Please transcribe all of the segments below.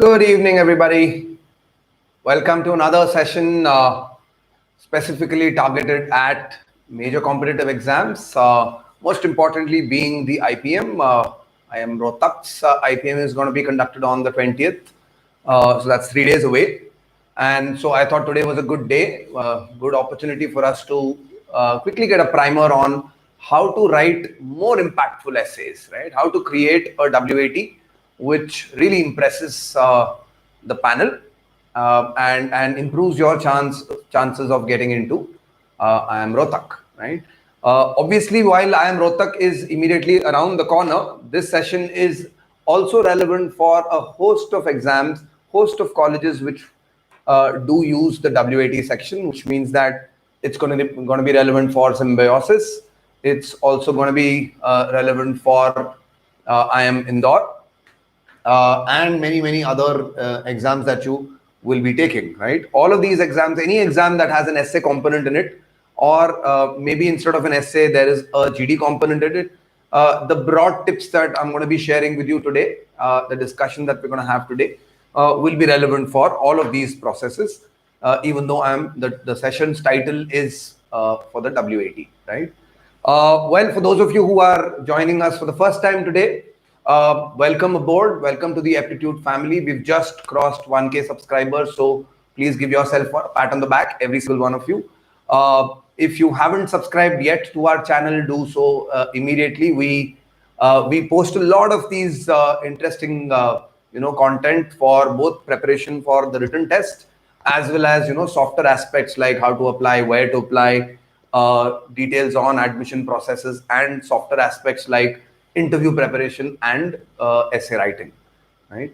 Good evening, everybody. Welcome to another session specifically targeted at major competitive exams. Most importantly, being the IPM. I am Rohtak's IPM is going to be conducted on the 20th. So that's 3 days away. And so I thought today was a good day, good opportunity for us to quickly get a primer on how to write more impactful essays, right? How to create a WAT which really impresses the panel and improves your chances of getting into IIM Rohtak, right? Obviously, while IIM Rohtak is immediately around the corner, this session is also relevant for a host of exams, host of colleges which do use the WAT section, which means that it's going to be relevant for Symbiosis. It's also going to be relevant for IIM Indore and many other exams that you will be taking, right? All of these exams, any exam that has an essay component in it, or maybe instead of an essay, there is a GD component in it. The broad tips that I'm going to be sharing with you today, the discussion that we're going to have today, will be relevant for all of these processes, even though the session's title is for the WAT, right? Well, for those of you who are joining us for the first time today, welcome aboard. Welcome to the EPTITUDE family. We've just crossed 1K subscribers, so please give yourself a pat on the back, every single one of you. If you haven't subscribed yet to our channel, do so immediately. We post a lot of these interesting content for both preparation for the written test as well as softer aspects like how to apply, where to apply, details on admission processes, and softer aspects like interview preparation and essay writing, right?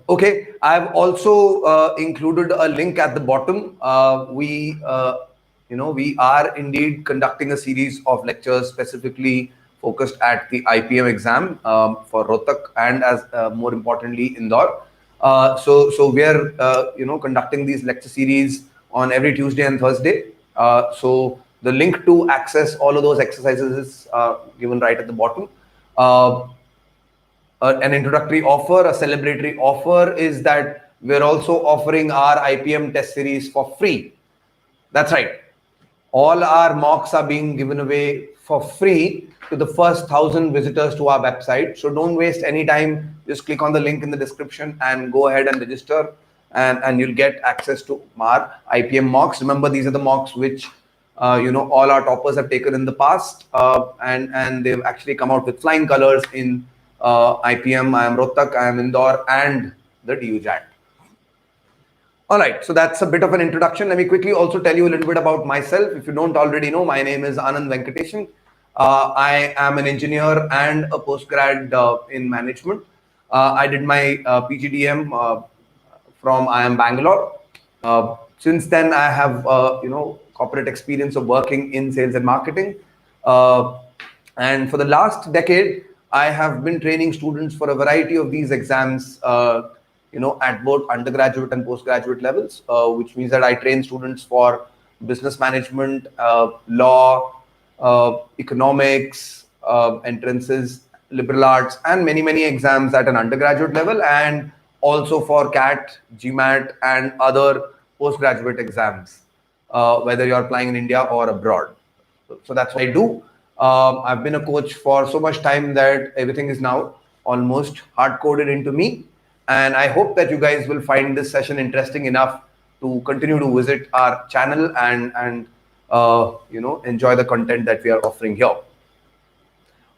Okay, I've also included a link at the bottom. We are indeed conducting a series of lectures specifically focused at the IPM exam for Rohtak and, as more importantly, Indore. So we are conducting these lecture series on every Tuesday and Thursday. So the link to access all of those exercises is given right at the bottom. An introductory offer, a celebratory offer is that we're also offering our IPM test series for free. That's right. All our mocks are being given away for free to the first 1,000 visitors to our website. So don't waste any time. Just click on the link in the description and go ahead and register, and you'll get access to our IPM mocks. Remember, these are the mocks which all our toppers have taken in the past, and they've actually come out with flying colors in IPM, IIM Rohtak, IIM Indore, and the DU-BMS. All right, so that's a bit of an introduction. Let me quickly also tell you a little bit about myself. If you don't already know, my name is Anand Venkateshan. I am an engineer and a postgrad in management. I did my PGDM from IIM Bangalore. Since then, I have corporate experience of working in sales and marketing. And for the last decade, I have been training students for a variety of these exams, at both undergraduate and postgraduate levels, which means that I train students for business management, law, economics, entrances, liberal arts, and many exams at an undergraduate level, and also for CLAT, GMAT, and other postgraduate exams, whether you're applying in India or abroad. So that's what I do. I've been a coach for so much time that everything is now almost hard-coded into me. And I hope that you guys will find this session interesting enough to continue to visit our channel and enjoy the content that we are offering here.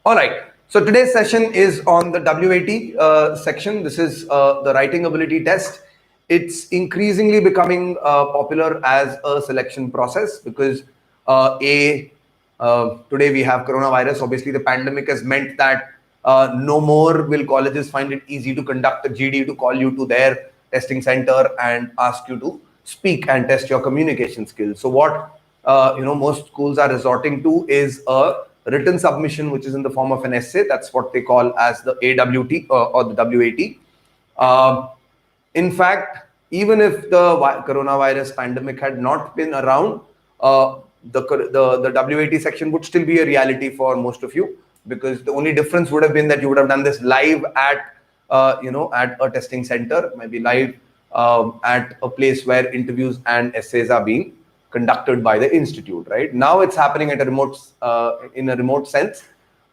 All right. So today's session is on the WAT section. This is the writing ability test. It's increasingly becoming popular as a selection process because today we have coronavirus. Obviously, the pandemic has meant that no more will colleges find it easy to conduct a GD, to call you to their testing center and ask you to speak and test your communication skills. So what most schools are resorting to is a written submission, which is in the form of an essay. That's what they call as the AWT or the WAT. In fact, even if the coronavirus pandemic had not been around, the WAT section would still be a reality for most of you, because the only difference would have been that you would have done this live at at a testing center, maybe live at a place where interviews and essays are being conducted by the institute. Right now, it's happening at a remote in a remote sense,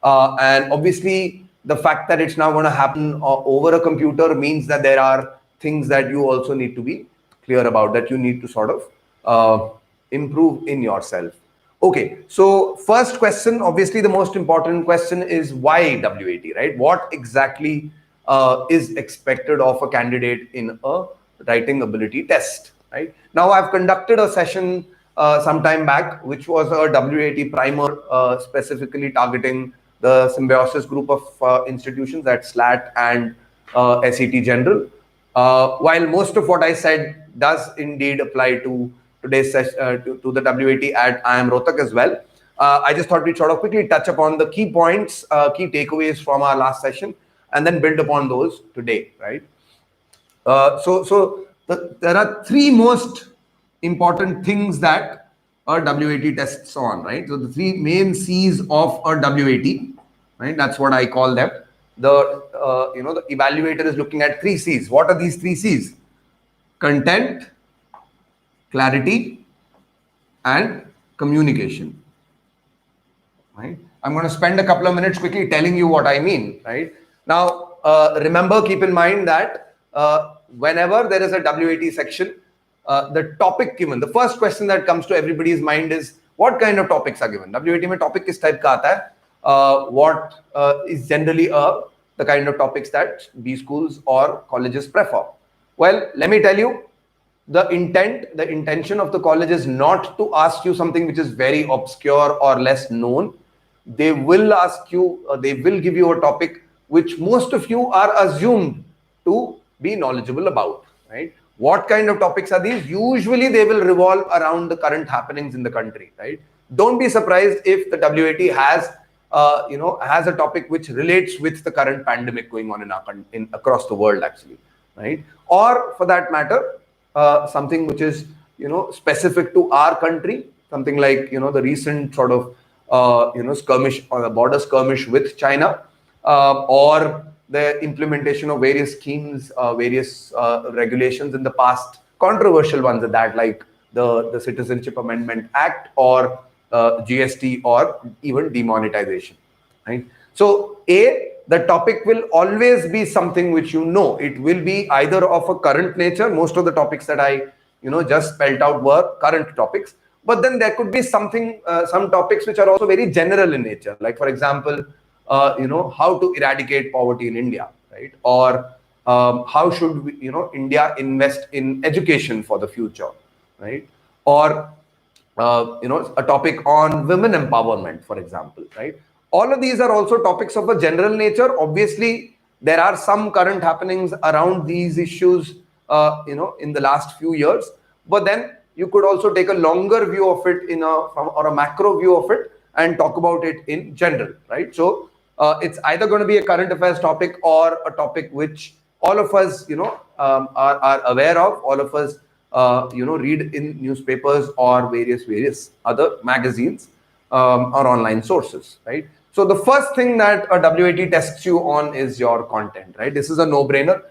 and obviously the fact that it's now going to happen over a computer means that there are things that you also need to be clear about, that you need to sort of improve in yourself. Okay, so first question, obviously the most important question is why WAT, right? What exactly is expected of a candidate in a writing ability test, right? Now, I've conducted a session some time back, which was a WAT primer specifically targeting the Symbiosis group of institutions at SLAT and SET General. While most of what I said does indeed apply to today's session, to the WAT at IIM Rohtak as well, I just thought we'd sort of quickly touch upon the key points, key takeaways from our last session, and then build upon those today, right? There are three most important things that a WAT tests on, right? So the three main C's of a WAT, right? That's what I call them. The the evaluator is looking at three C's. What are these three C's? Content, clarity, and communication. Right? I'm going to spend a couple of minutes quickly telling you what I mean. Right now, remember, keep in mind that whenever there is a WAT section, the topic given, the first question that comes to everybody's mind is what kind of topics are given. WAT mein topic kis type ka aata hai? What is generally the kind of topics that B schools or colleges prefer? Well, let me tell you, the intention of the college is not to ask you something which is very obscure or less known. They will ask you, they will give you a topic which most of you are assumed to be knowledgeable about, right? What kind of topics are these? Usually they will revolve around the current happenings in the country, right? Don't be surprised if the WAT has has a topic which relates with the current pandemic going on in across the world, actually, right? Or for that matter, something which is specific to our country, something like the recent sort of skirmish or the border skirmish with China, or the implementation of various schemes, various regulations in the past, controversial ones at that, like the Citizenship Amendment Act or GST or even demonetization, right? So the topic will always be something which it will be either of a current nature. Most of the topics that I just spelled out were current topics, but then there could be something, some topics which are also very general in nature, like for example, how to eradicate poverty in India, right? Or how should we, India invest in education for the future, right? Or a topic on women empowerment, for example, right? All of these are also topics of a general nature. Obviously, there are some current happenings around these issues, in the last few years. But then you could also take a longer view of it or a macro view of it and talk about it in general, right? So it's either going to be a current affairs topic or a topic which all of us, are aware of. All of us, read in newspapers or various other magazines or online sources, right? So the first thing that a WAT tests you on is your content, right? This is a no-brainer.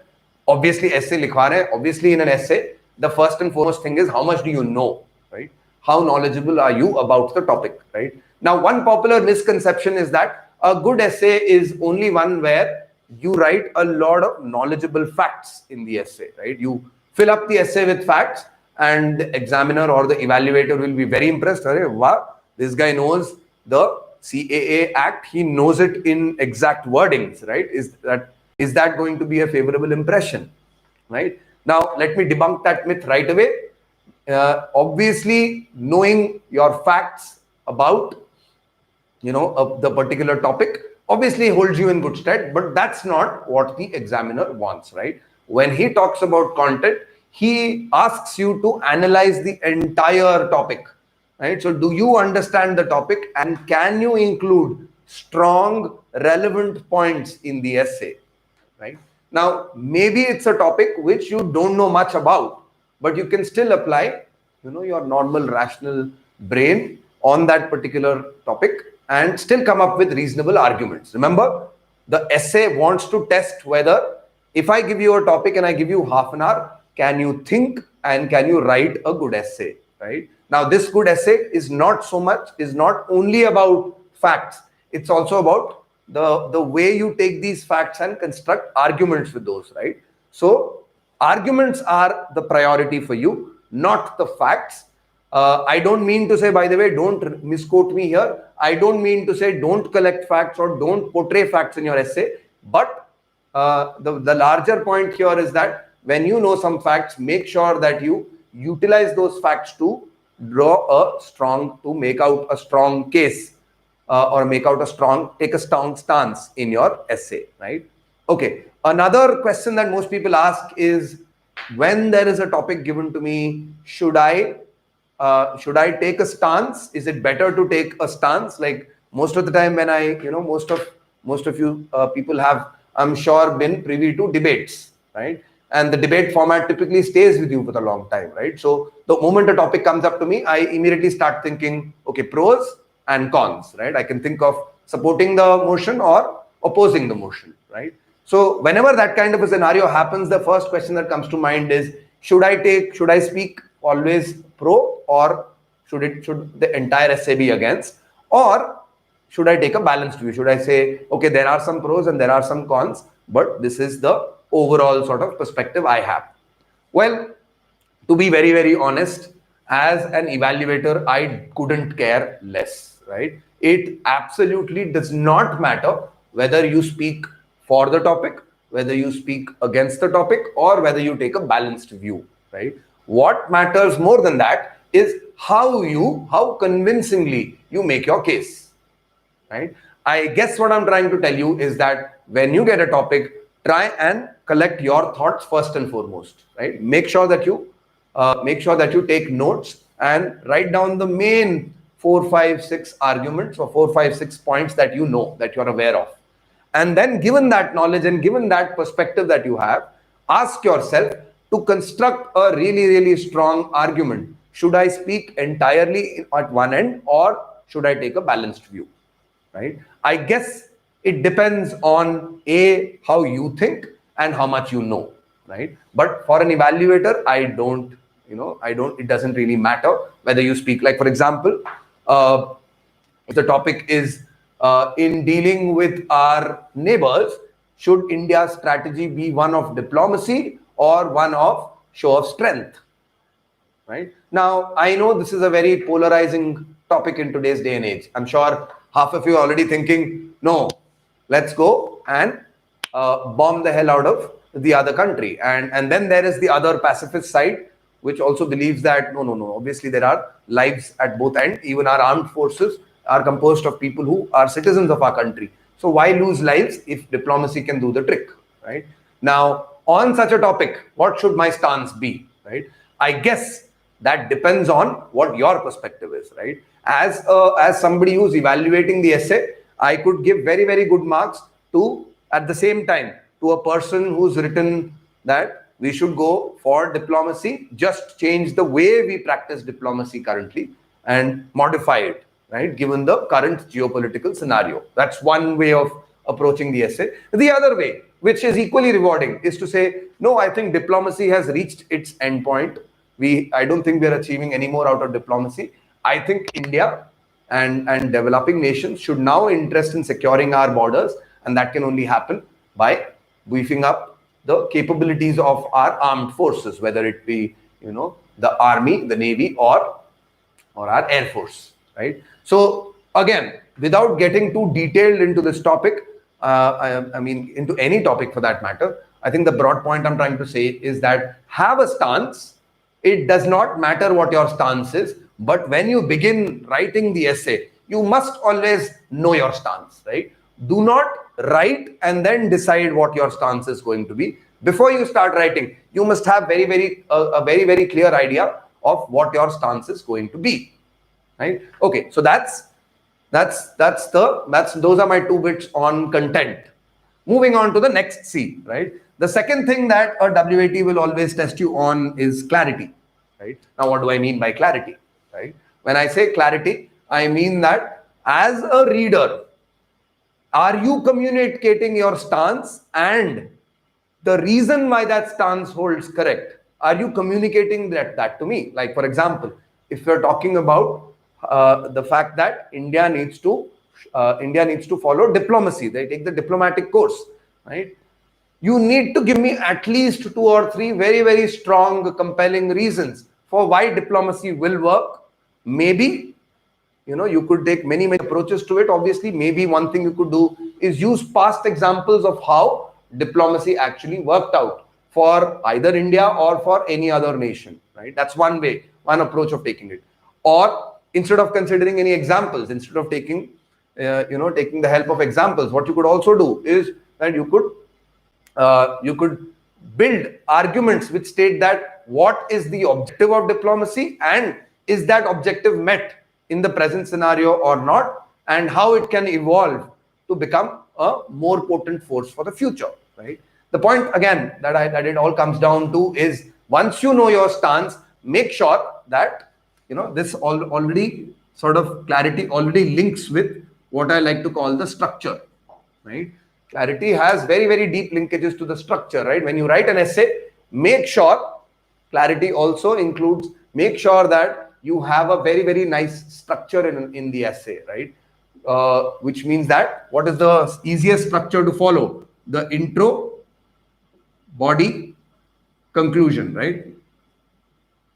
Obviously, essay likhwa rahe. Obviously, in an essay, the first and foremost thing is how much do you know, right? How knowledgeable are you about the topic, right? Now, one popular misconception is that a good essay is only one where you write a lot of knowledgeable facts in the essay, right? You fill up the essay with facts, and the examiner or the evaluator will be very impressed. Wow, this guy knows the CAA Act. He knows it in exact wordings, right? Is that going to be a favorable impression, right? Now, let me debunk that myth right away. Obviously, knowing your facts about the particular topic obviously holds you in good stead, but that's not what the examiner wants, right? When he talks about content, he asks you to analyze the entire topic, right? So do you understand the topic, and can you include strong, relevant points in the essay, right? Now, maybe it's a topic which you don't know much about, but you can still apply, your normal rational brain on that particular topic and still come up with reasonable arguments. Remember, the essay wants to test whether If I give you a topic and I give you half an hour, can you think and can you write a good essay, right? Now, this good essay is not only about facts. It's also about the way you take these facts and construct arguments with those, right? So arguments are the priority for you, not the facts. I don't mean to say, by the way, don't misquote me here. I don't mean to say don't collect facts or don't portray facts in your essay, but the larger point here is that when you know some facts, make sure that you utilize those facts to make out a strong case, or take a strong stance in your essay, right? Okay. Another question that most people ask is, when there is a topic given to me, should I take a stance? Is it better to take a stance? Like most of the time when most of you people have, I'm sure, been privy to debates, right? And the debate format typically stays with you for a long time, right? So the moment a topic comes up to me, I immediately start thinking, okay, pros and cons, right? I can think of supporting the motion or opposing the motion, right? So whenever that kind of a scenario happens, the first question that comes to mind is, should I speak always pro, or should the entire essay be against, or should I take a balanced view? Should I say, okay, there are some pros and there are some cons, but this is the overall sort of perspective I have? Well, to be very, very honest, as an evaluator, I couldn't care less, right? It absolutely does not matter whether you speak for the topic, whether you speak against the topic, or whether you take a balanced view, right? What matters more than that is how convincingly you make your case, right? I guess what I'm trying to tell you is that when you get a topic, try and collect your thoughts first and foremost, right? Make sure that you take notes and write down the main 4, 5, 6 arguments, or 4, 5, 6 points that you know, that you're aware of. And then, given that knowledge and given that perspective that you have, ask yourself to construct a really, really strong argument. Should I speak entirely at one end, or should I take a balanced view, right? I guess it depends on how you think and how much you know, right? But for an evaluator, it doesn't really matter whether you speak. Like, for example, if the topic is in dealing with our neighbors, should India's strategy be one of diplomacy or one of show of strength, right? Now, I know this is a very polarizing topic in today's day and age. I'm sure half of you are already thinking, no, let's go and bomb the hell out of the other country. And then there is the other pacifist side, which also believes that, no, obviously there are lives at both ends. Even our armed forces are composed of people who are citizens of our country. So why lose lives if diplomacy can do the trick, right? Now, on such a topic, what should my stance be, right? I guess that depends on what your perspective is, right? As somebody who's evaluating the essay, I could give very, very good marks at the same time, to a person who's written that we should go for diplomacy, just change the way we practice diplomacy currently and modify it, right? Given the current geopolitical scenario. That's one way of approaching the essay. The other way, which is equally rewarding, is to say, no, I think diplomacy has reached its end point. I don't think we're achieving any more out of diplomacy. I think India and developing nations should now invest in securing our borders, and that can only happen by beefing up the capabilities of our armed forces, whether it be, the army, the navy, or our air force, right? So again, without getting too detailed into this topic, I mean into any topic for that matter, I think the broad point I'm trying to say is that have a stance. It does not matter what your stance is, but when you begin writing the essay, you must always know your stance, right? Do not write and then decide what your stance is going to be. Before you start writing, you must have a very, very clear idea of what your stance is going to be, right? Okay, so those are my 2 bits on content. Moving on to the next C, right? The second thing that a WAT will always test you on is clarity, right? Now, what do I mean by clarity, right? When I say clarity, I mean that as a reader, are you communicating your stance and the reason why that stance holds correct. Are you communicating that to me? Like, for example, if you're talking about the fact that India needs to follow diplomacy, they take the diplomatic course, right? You need to give me at least 2 or 3 very, very strong, compelling reasons for why diplomacy will work. Maybe, you could take many, many approaches to it. Obviously, maybe one thing you could do is use past examples of how diplomacy actually worked out for either India or for any other nation, right? That's one way, one approach of taking it. Or instead of considering any examples, instead of taking the help of examples, what you could also do is that you could build arguments which state that what is the objective of diplomacy and is that objective met in the present scenario or not, and how it can evolve to become a more potent force for the future, right? The point again that it all comes down to is, once you know your stance, make sure that this already sort of clarity already links with what I like to call the structure, right? Clarity has very, very deep linkages to the structure, right? When you write an essay, make sure clarity also includes, make sure that you have a very, very nice structure in the essay, right? Which means that what is the easiest structure to follow? The intro, body, conclusion, right?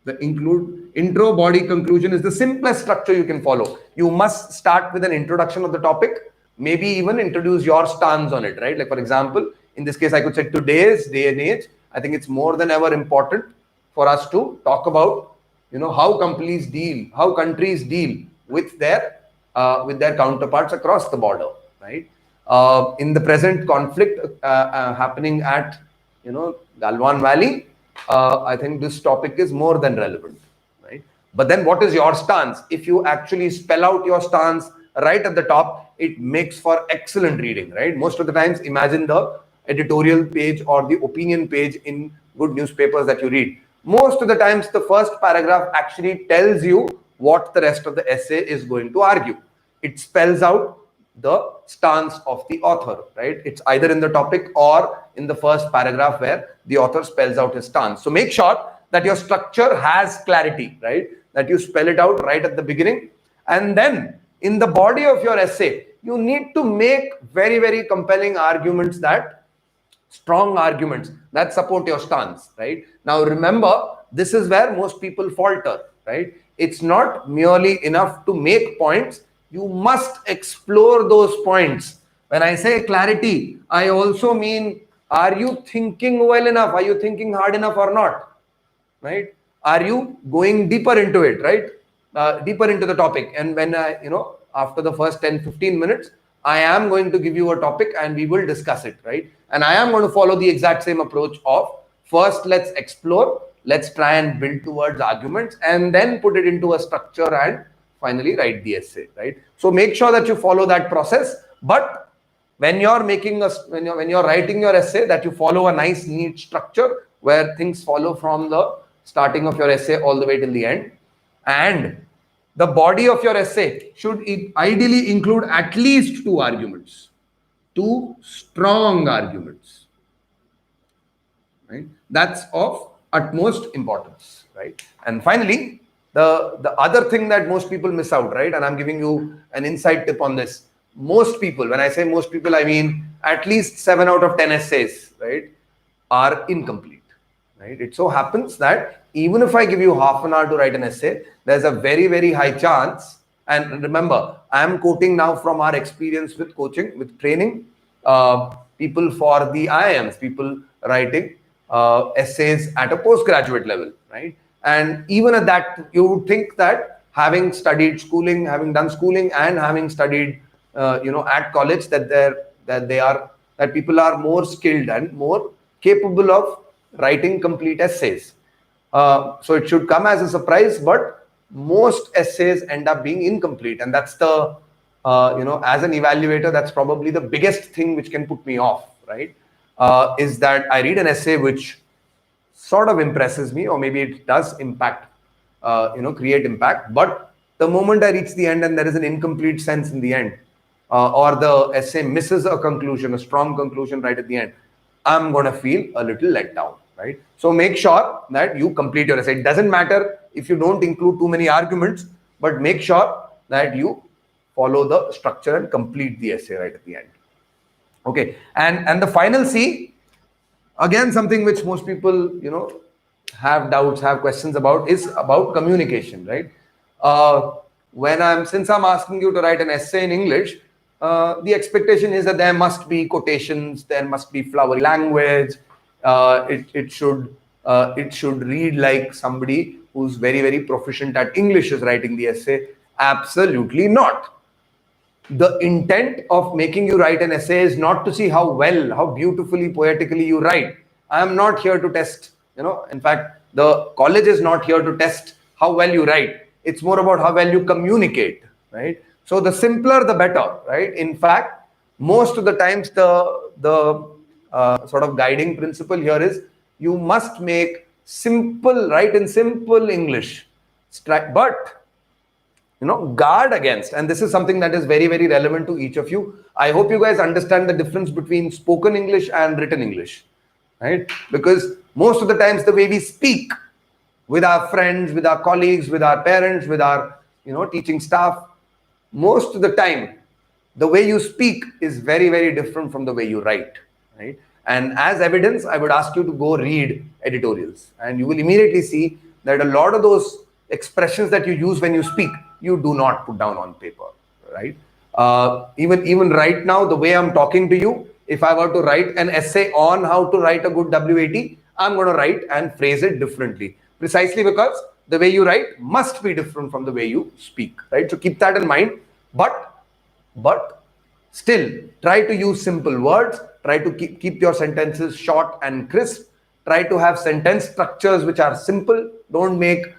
The intro, body, conclusion is the simplest structure you can follow. You must start with an introduction of the topic, maybe even introduce your stance on it, right? Like, for example, in this case, I could say today's day and age, I think it's more than ever important for us to talk about, how countries deal with their counterparts across the border, right? In the present conflict happening at, Galwan Valley, I think this topic is more than relevant, right? But then what is your stance? If you actually spell out your stance right at the top, it makes for excellent reading, right? Most of the times, imagine the editorial page or the opinion page in good newspapers that you read. Most of the times, the first paragraph actually tells you what the rest of the essay is going to argue. It spells out the stance of the author, right? It's either in the topic or in the first paragraph where the author spells out his stance. So make sure that your structure has clarity, right? That you spell it out right at the beginning. And then in the body of your essay, you need to make very, very compelling arguments, strong arguments that support your stance, right? Now, remember, this is where most people falter, right? It's not merely enough to make points. You must explore those points. When I say clarity, I also mean, are you thinking well enough? Are you thinking hard enough or not? Right? Are you going deeper into it, right? Deeper into the topic. And when after the first 10-15 minutes, I am going to give you a topic and we will discuss it, right? And I am going to follow the exact same approach of, first, let's explore, let's try and build towards arguments, and then put it into a structure and finally write the essay, right? So make sure that you follow that process. But when you're when you're writing your essay, that you follow a nice, neat structure where things follow from the starting of your essay all the way till the end. And the body of your essay should ideally include at least 2 arguments, 2 strong arguments, right? That's of utmost importance, right? And finally, the other thing that most people miss out, right? And I'm giving you an insight tip on this. Most people, when I say most people, I mean at least 7 out of 10 essays, right, are incomplete, right? It so happens that even if I give you half an hour to write an essay, there's a very, very high chance. And remember, I am quoting now from our experience with coaching, with training people for the IIMs, people writing essays at a postgraduate level, right? And even at that, you would think that having studied schooling, having done schooling, and having studied, at college, that people are more skilled and more capable of writing complete essays. So it should come as a surprise, but most essays end up being incomplete, and that's the, as an evaluator, that's probably the biggest thing which can put me off, right? Is that I read an essay which sort of impresses me, or maybe it does impact, create impact. But the moment I reach the end and there is an incomplete sense in the end, or the essay misses a conclusion, a strong conclusion right at the end, I'm going to feel a little let down, right? So make sure that you complete your essay. It doesn't matter if you don't include too many arguments, but make sure that you follow the structure and complete the essay right at the end. Okay, and the final C, again, something which most people, have doubts, have questions about, is about communication, right? Since I'm asking you to write an essay in English, the expectation is that there must be quotations, there must be flowery language. It should read like somebody who's very, very proficient at English is writing the essay. Absolutely not. The intent of making you write an essay is not to see how well, how beautifully, poetically you write. I am not here to test, in fact, the college is not here to test how well you write. It's more about how well you communicate, right? So the simpler, the better, right? In fact, most of the times the sort of guiding principle here is you must make simple, write in simple English, but guard against, and this is something that is very, very relevant to each of you. I hope you guys understand the difference between spoken English and written English, right? Because most of the times the way we speak with our friends, with our colleagues, with our parents, with our teaching staff, most of the time the way you speak is very, very different from the way you write, right? And as evidence, I would ask you to go read editorials, and you will immediately see that a lot of those expressions that you use when you speak, you do not put down on paper, right? Even right now, the way I'm talking to you, if I were to write an essay on how to write a good WAT, I'm going to write and phrase it differently, precisely because the way you write must be different from the way you speak, right? So keep that in mind. But still, try to use simple words. Try to keep your sentences short and crisp. Try to have sentence structures which are simple. Don't make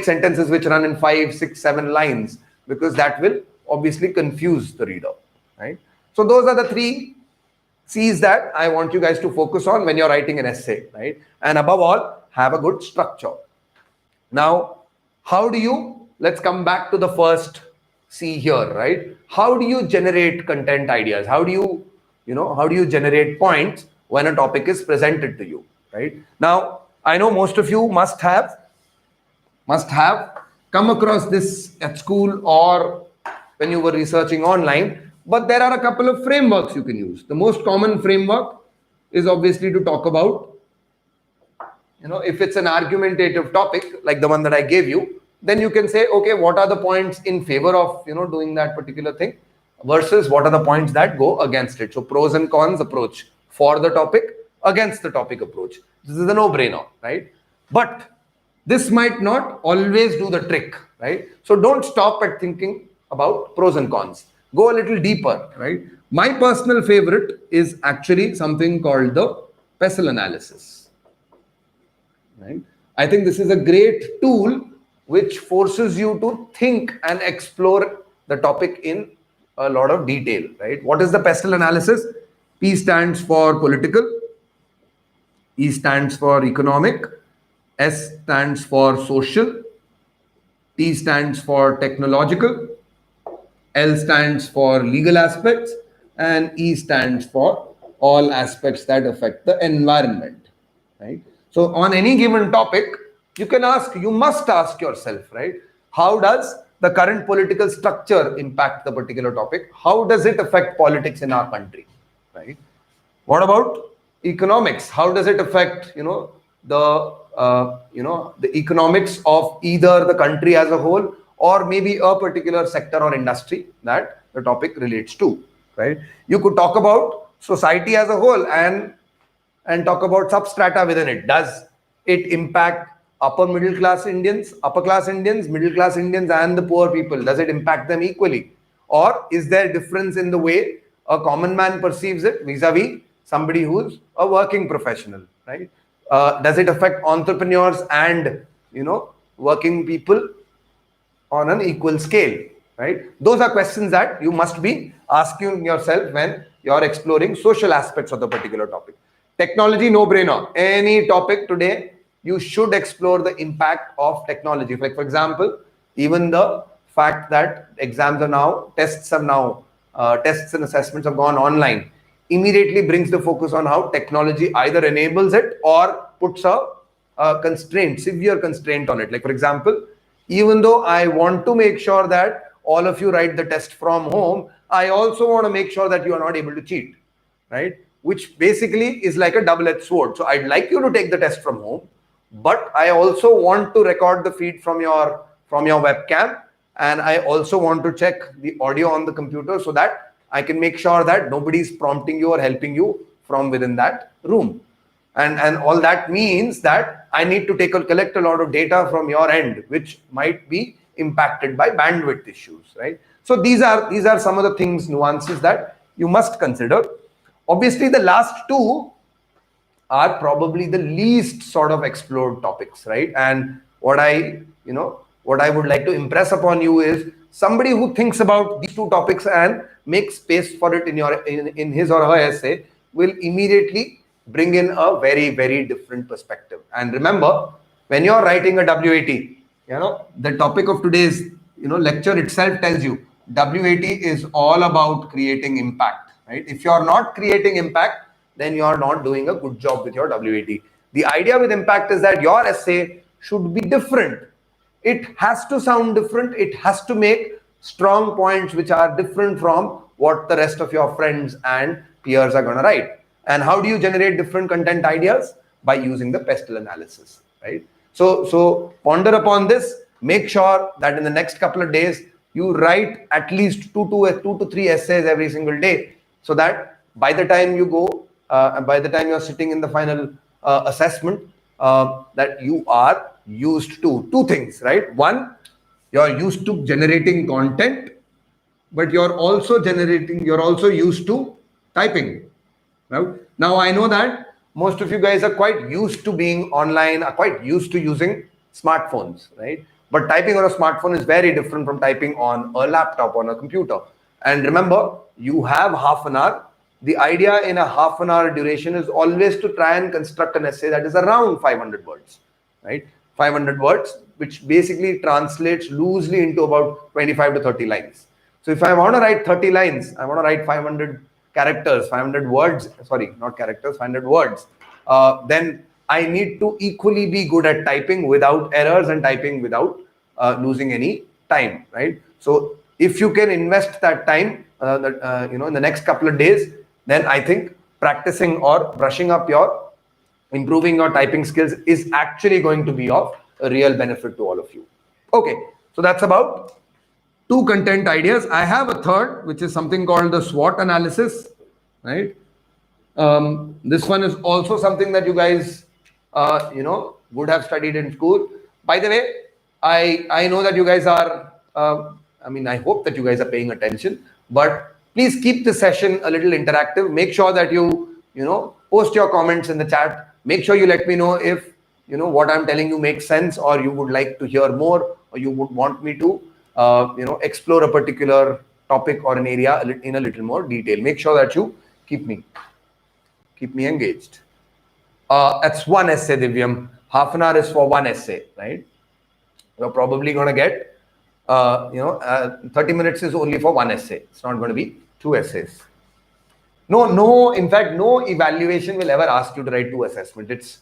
sentences which run in 5, 6, 7 lines, because that will obviously confuse the reader, right? So those are the 3 C's that I want you guys to focus on when you're writing an essay, right? And above all, have a good structure. Now, let's come back to the first C here, right? How do you generate content ideas? How do you generate points when a topic is presented to you, right? Now, I know most of you must have come across this at school or when you were researching online, but there are a couple of frameworks you can use. The most common framework is obviously to talk about, if it's an argumentative topic like the one that I gave you, then you can say, okay, what are the points in favor of doing that particular thing versus what are the points that go against it. So pros and cons approach for the topic, against the topic approach. This is a no-brainer, right? But this might not always do the trick, right? So don't stop at thinking about pros and cons. Go a little deeper, right? My personal favorite is actually something called the pestle analysis, right? I think this is a great tool which forces you to think and explore the topic in a lot of detail, right? What is the pestle analysis? P stands for political, E stands for economic, S stands for social, T stands for technological, L stands for legal aspects, and E stands for all aspects that affect the environment, right? So on any given topic, you must ask yourself, right? How does the current political structure impact the particular topic? How does it affect politics in our country, right? What about economics? How does it affect, the economics of either the country as a whole or maybe a particular sector or industry that the topic relates to, right? You could talk about society as a whole and talk about substrata within it. Does it impact upper class Indians, middle class Indians, and the poor people? Does it impact them equally? Or is there difference in the way a common man perceives it vis-a-vis somebody who's a working professional, right? Does it affect entrepreneurs and, working people on an equal scale, right? Those are questions that you must be asking yourself when you're exploring social aspects of the particular topic. Technology, no-brainer. Any topic today, you should explore the impact of technology. Like, for example, even the fact that tests and assessments have gone online. immediately brings the focus on how technology either enables it or puts a constraint, severe constraint on it. Like for example, even though I want to make sure that all of you write the test from home, I also want to make sure that you are not able to cheat, right? Which basically is like a double-edged sword. So I'd like you to take the test from home, but I also want to record the feed from your webcam, and I also want to check the audio on the computer so that I can make sure that nobody's prompting you or helping you from within that room. And all that means that I need to collect a lot of data from your end, which might be impacted by bandwidth issues, right? So these are some of the things, nuances that you must consider. Obviously, the last two are probably the least sort of explored topics, right? And what I would like to impress upon you is somebody who thinks about these two topics and makes space for it in his or her essay will immediately bring in a very, very different perspective. And remember, when you're writing a WAT, the topic of today's lecture itself tells you WAT is all about creating impact, right? If you're not creating impact, then you're not doing a good job with your WAT. The idea with impact is that your essay should be different. It has to sound different. It has to make strong points which are different from what the rest of your friends and peers are going to write. And how do you generate different content ideas? By using the pestle analysis, right? So ponder upon this. Make sure that in the next couple of days, you write at least two to three essays every single day, so that by the time you go, by the time you're sitting in the final assessment, that you are used to two things, right? One, you're used to generating content, but you're also used to typing. Right? Now, I know that most of you guys are quite used to being online, are quite used to using smartphones, right? But typing on a smartphone is very different from typing on a laptop, on a computer. And remember, you have half an hour. The idea in a half an hour duration is always to try and construct an essay that is around 500 words, right? 500 words, which basically translates loosely into about 25 to 30 lines. So if I want to write 30 lines, I want to write 500 characters, 500 words, sorry, not characters, 500 words, then I need to equally be good at typing without errors and typing without losing any time, right? So if you can invest that time, in the next couple of days, then I think practicing or brushing up improving your typing skills is actually going to be of a real benefit to all of you. Okay, so that's about two content ideas. I have a third, which is something called the SWOT analysis, right? This one is also something that you guys, would have studied in school. By the way, I know that you guys are, I hope that you guys are paying attention, but please keep the session a little interactive. Make sure that you post your comments in the chat. Make sure you let me know if, what I'm telling you makes sense, or you would like to hear more, or you would want me to, explore a particular topic or an area in a little more detail. Make sure that you keep me engaged. That's one essay, Divyam. Half an hour is for one essay, right? You're probably going to get, 30 minutes is only for one essay. It's not going to be two essays. No, in fact, no evaluation will ever ask you to write two assessments.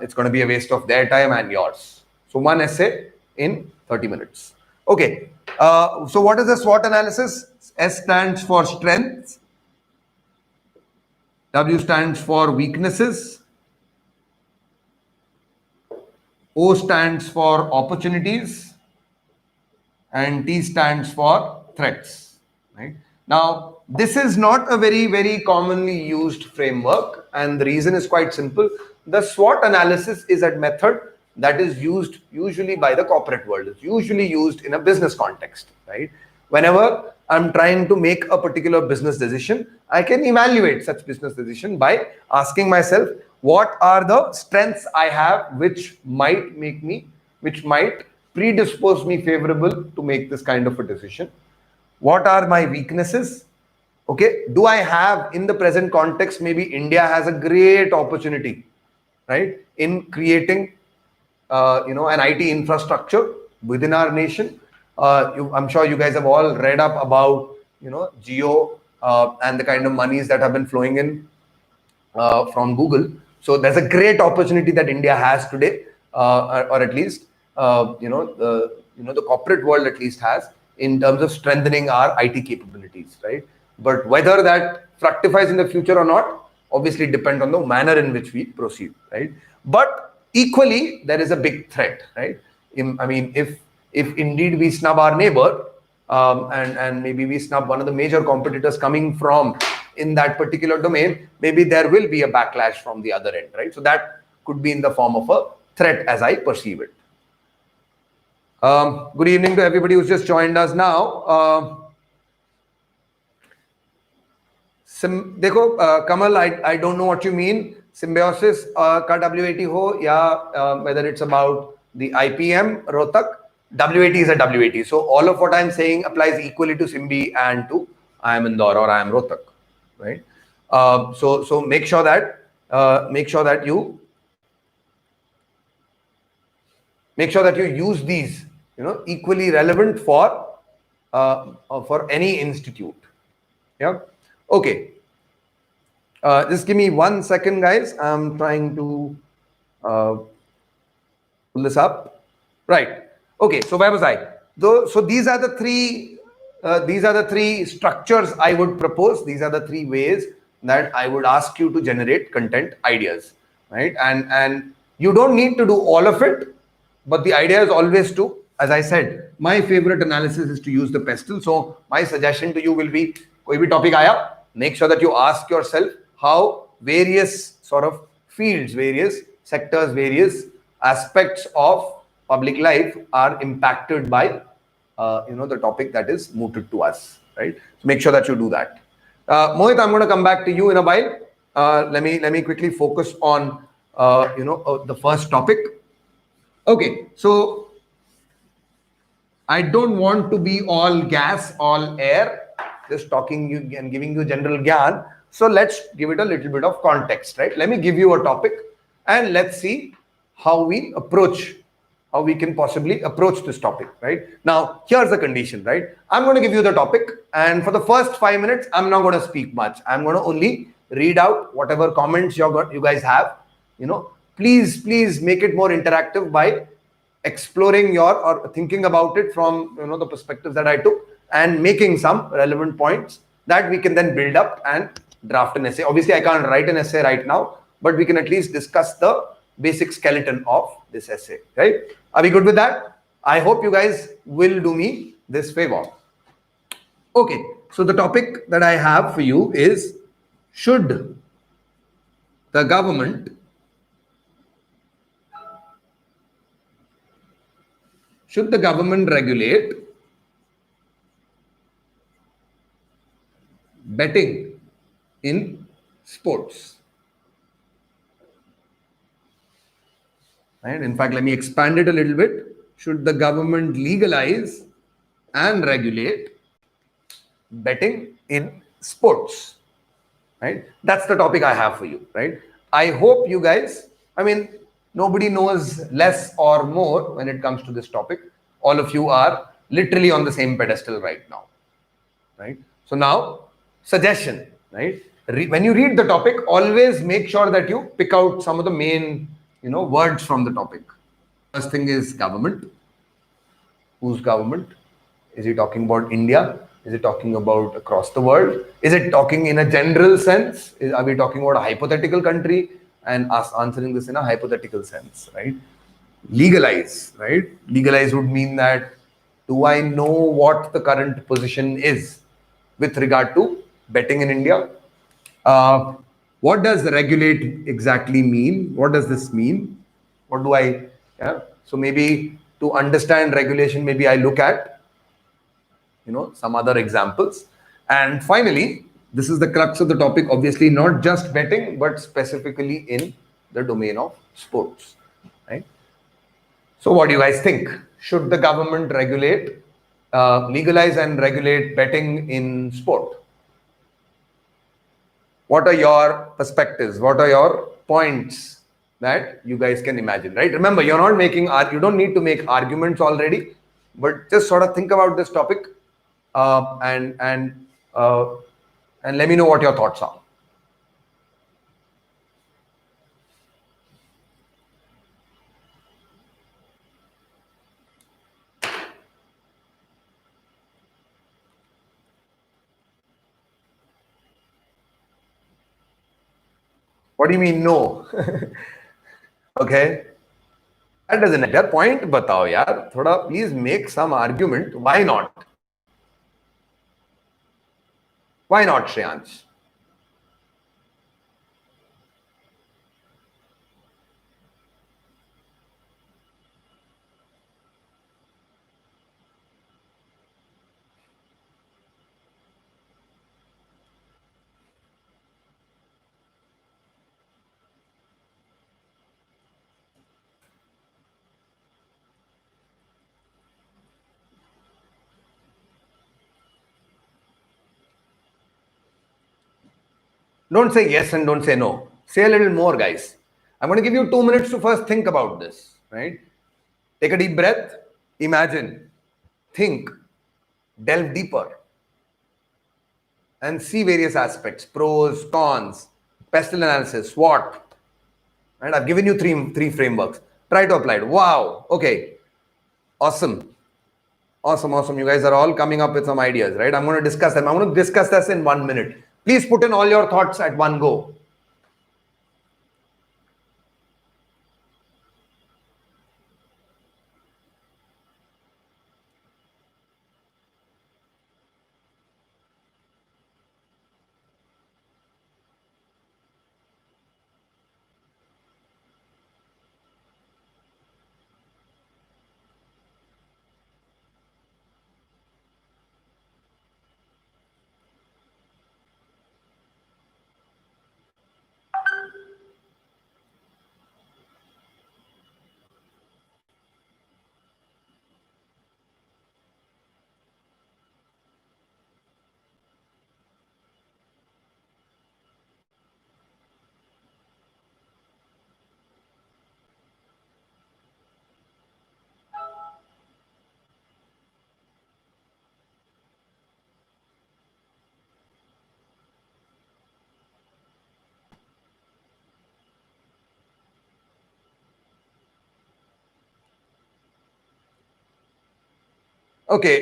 It's going to be a waste of their time and yours. So one essay in 30 minutes. Okay. So what is the SWOT analysis? S stands for strengths. W stands for weaknesses. O stands for opportunities. And T stands for threats. Right? Now, this is not a very, very commonly used framework. And the reason is quite simple. The SWOT analysis is a method that is used usually by the corporate world. It's usually used in a business context, right? Whenever I'm trying to make a particular business decision, I can evaluate such business decision by asking myself, what are the strengths I have which might predispose me favorable to make this kind of a decision? What are my weaknesses? Okay, do I have, in the present context, maybe India has a great opportunity, right, in creating an IT infrastructure within our nation. I'm sure you guys have all read up about, Jio and the kind of monies that have been flowing in from Google. So there's a great opportunity that India has today, or at least the corporate world at least has, in terms of strengthening our IT capabilities, right? But whether that fructifies in the future or not, obviously depend on the manner in which we proceed, right? But equally, there is a big threat, right? I mean, if indeed we snub our neighbor, and maybe we snub one of the major competitors coming from in that particular domain, maybe there will be a backlash from the other end, right? So that could be in the form of a threat as I perceive it. Good evening to everybody who's just joined us now. देखो Kamal, I don't know what you mean. Symbiosis का WAT हो या whether it's about the IPM Rohtak, WAT is a WAT. So all of what I'm saying applies equally to Symbi and to IIM Indore or IIM Rohtak, right? So make sure that you use these, equally relevant for any institute. Yeah. Okay. Just give me 1 second, guys. I'm trying to pull this up. Right. Okay. So where was I? So these are the three structures I would propose. These are the three ways that I would ask you to generate content ideas, right? And you don't need to do all of it, but the idea is always to, as I said, my favorite analysis is to use the pestle. So my suggestion to you will be, koi bhi topic aaya, make sure that you ask yourself how various sort of fields, various sectors, various aspects of public life are impacted by the topic that is mooted to us, right? So make sure that you do that. Mohit, I'm going to come back to you in a while. Let me quickly focus on the first topic. Okay, so I don't want to be all gas, all air, just talking you and giving you general gyan. So let's give it a little bit of context, right? Let me give you a topic and let's see how we can possibly approach this topic, right? Now, here's the condition, right? I'm going to give you the topic, and for the first 5 minutes, I'm not going to speak much. I'm going to only read out whatever comments you guys have. Please make it more interactive by exploring or thinking about it from the perspectives that I took and making some relevant points that we can then build up and draft an essay. Obviously, I can't write an essay right now, but we can at least discuss the basic skeleton of this essay, right? Are we good with that? I hope you guys will do me this favor. Okay, so the topic that I have for you is, should the government regulate betting in sports? Right? In fact, let me expand it a little bit. Should the government legalize and regulate betting in sports? Right? That's the topic I have for you, right? I hope you guys, nobody knows less or more when it comes to this topic. All of you are literally on the same pedestal right now, right? So now, suggestion, right? When you read the topic, always make sure that you pick out some of the main, words from the topic. First thing is government. Whose government? Is he talking about India? Is it talking about across the world? Is it talking in a general sense? Are we talking about a hypothetical country and us answering this in a hypothetical sense, right? Legalize, right? Legalize would mean that, do I know what the current position is with regard to betting in India? What does regulate exactly mean? What does this mean? What do I, So maybe to understand regulation, maybe I look at, some other examples. And finally, this is the crux of the topic, obviously not just betting, but specifically in the domain of sports, right? So what do you guys think? Should the government legalize and regulate betting in sport? What are your perspectives? What are your points that you guys can imagine, right? Remember, you don't need to make arguments already, but just sort of think about this topic and and let me know what your thoughts are. What do you mean no? Okay. That doesn't matter. Point batao yaar. Thoda please make some argument. Why not? Why not, Shreyansh? Don't say yes and don't say no. Say a little more, guys. I'm going to give you 2 minutes to first think about this, right? Take a deep breath. Imagine. Think. Delve deeper. And see various aspects. Pros, cons, pestle analysis, SWOT. Right? I've given you three frameworks. Try to apply it. Wow. Okay. Awesome. Awesome. You guys are all coming up with some ideas, right? I'm going to discuss them. I'm going to discuss this in 1 minute. Please put in all your thoughts at one go. Okay.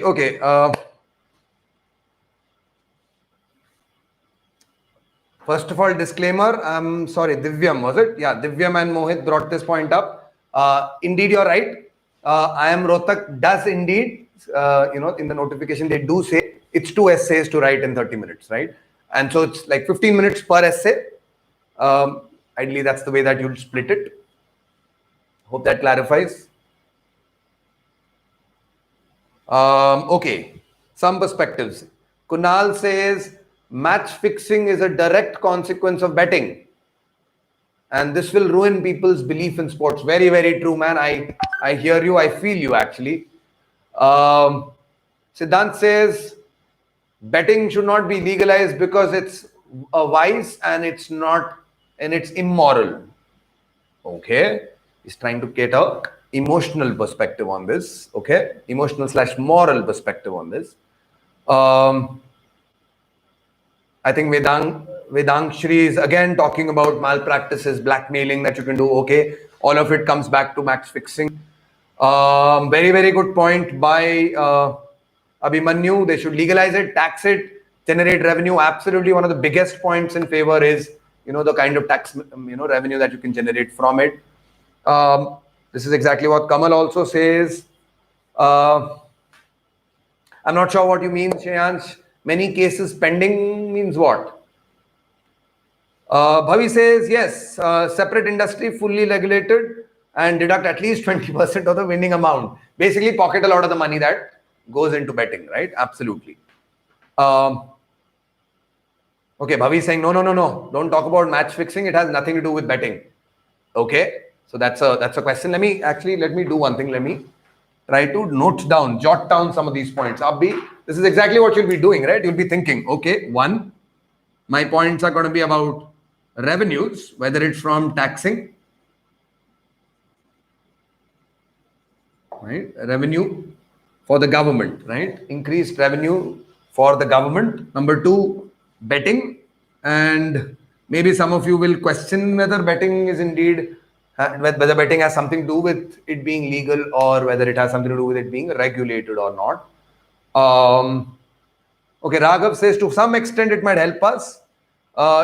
First of all, disclaimer, I'm sorry, Divyam, was it? Yeah, Divyam and Mohit brought this point up. Indeed, you're right. IIM Rohtak does indeed, in the notification, they do say it's 2 essays to write in 30 minutes, right? And so it's like 15 minutes per essay. Ideally, that's the way that you'll split it. Hope that clarifies. Okay, some perspectives. Kunal says, match fixing is a direct consequence of betting. And this will ruin people's belief in sports. Very, very true, man. I hear you. I feel you, actually. Siddhant says, betting should not be legalized because it's a vice and it's immoral. Okay. He's trying to get a emotional perspective on this. Okay. Emotional/moral perspective on this. I think Vedang Shri is again talking about malpractices, blackmailing that you can do. Okay, all of it comes back to match fixing. Very, very good point by Abhimanyu. They should legalize it, tax it, generate revenue. Absolutely, one of the biggest points in favor is the kind of tax revenue that you can generate from it. This is exactly what Kamal also says. I'm not sure what you mean, Shreyansh. Many cases pending means what? Bhavi says, yes, separate industry, fully regulated, and deduct at least 20% of the winning amount. Basically, pocket a lot of the money that goes into betting, right? Absolutely. Okay, Bhavi is saying, no. Don't talk about match fixing. It has nothing to do with betting. Okay, so that's a question. Let me do one thing. Let me try to jot down some of these points. Abhi, this is exactly what you'll be doing, right? You'll be thinking, okay, one, my points are going to be about revenues, whether it's from taxing, right? Revenue for the government, right? Increased revenue for the government. Number two, betting, and maybe some of you will question whether betting is indeed, whether betting has something to do with it being legal or whether it has something to do with it being regulated or not. Okay, Raghav says to some extent it might help us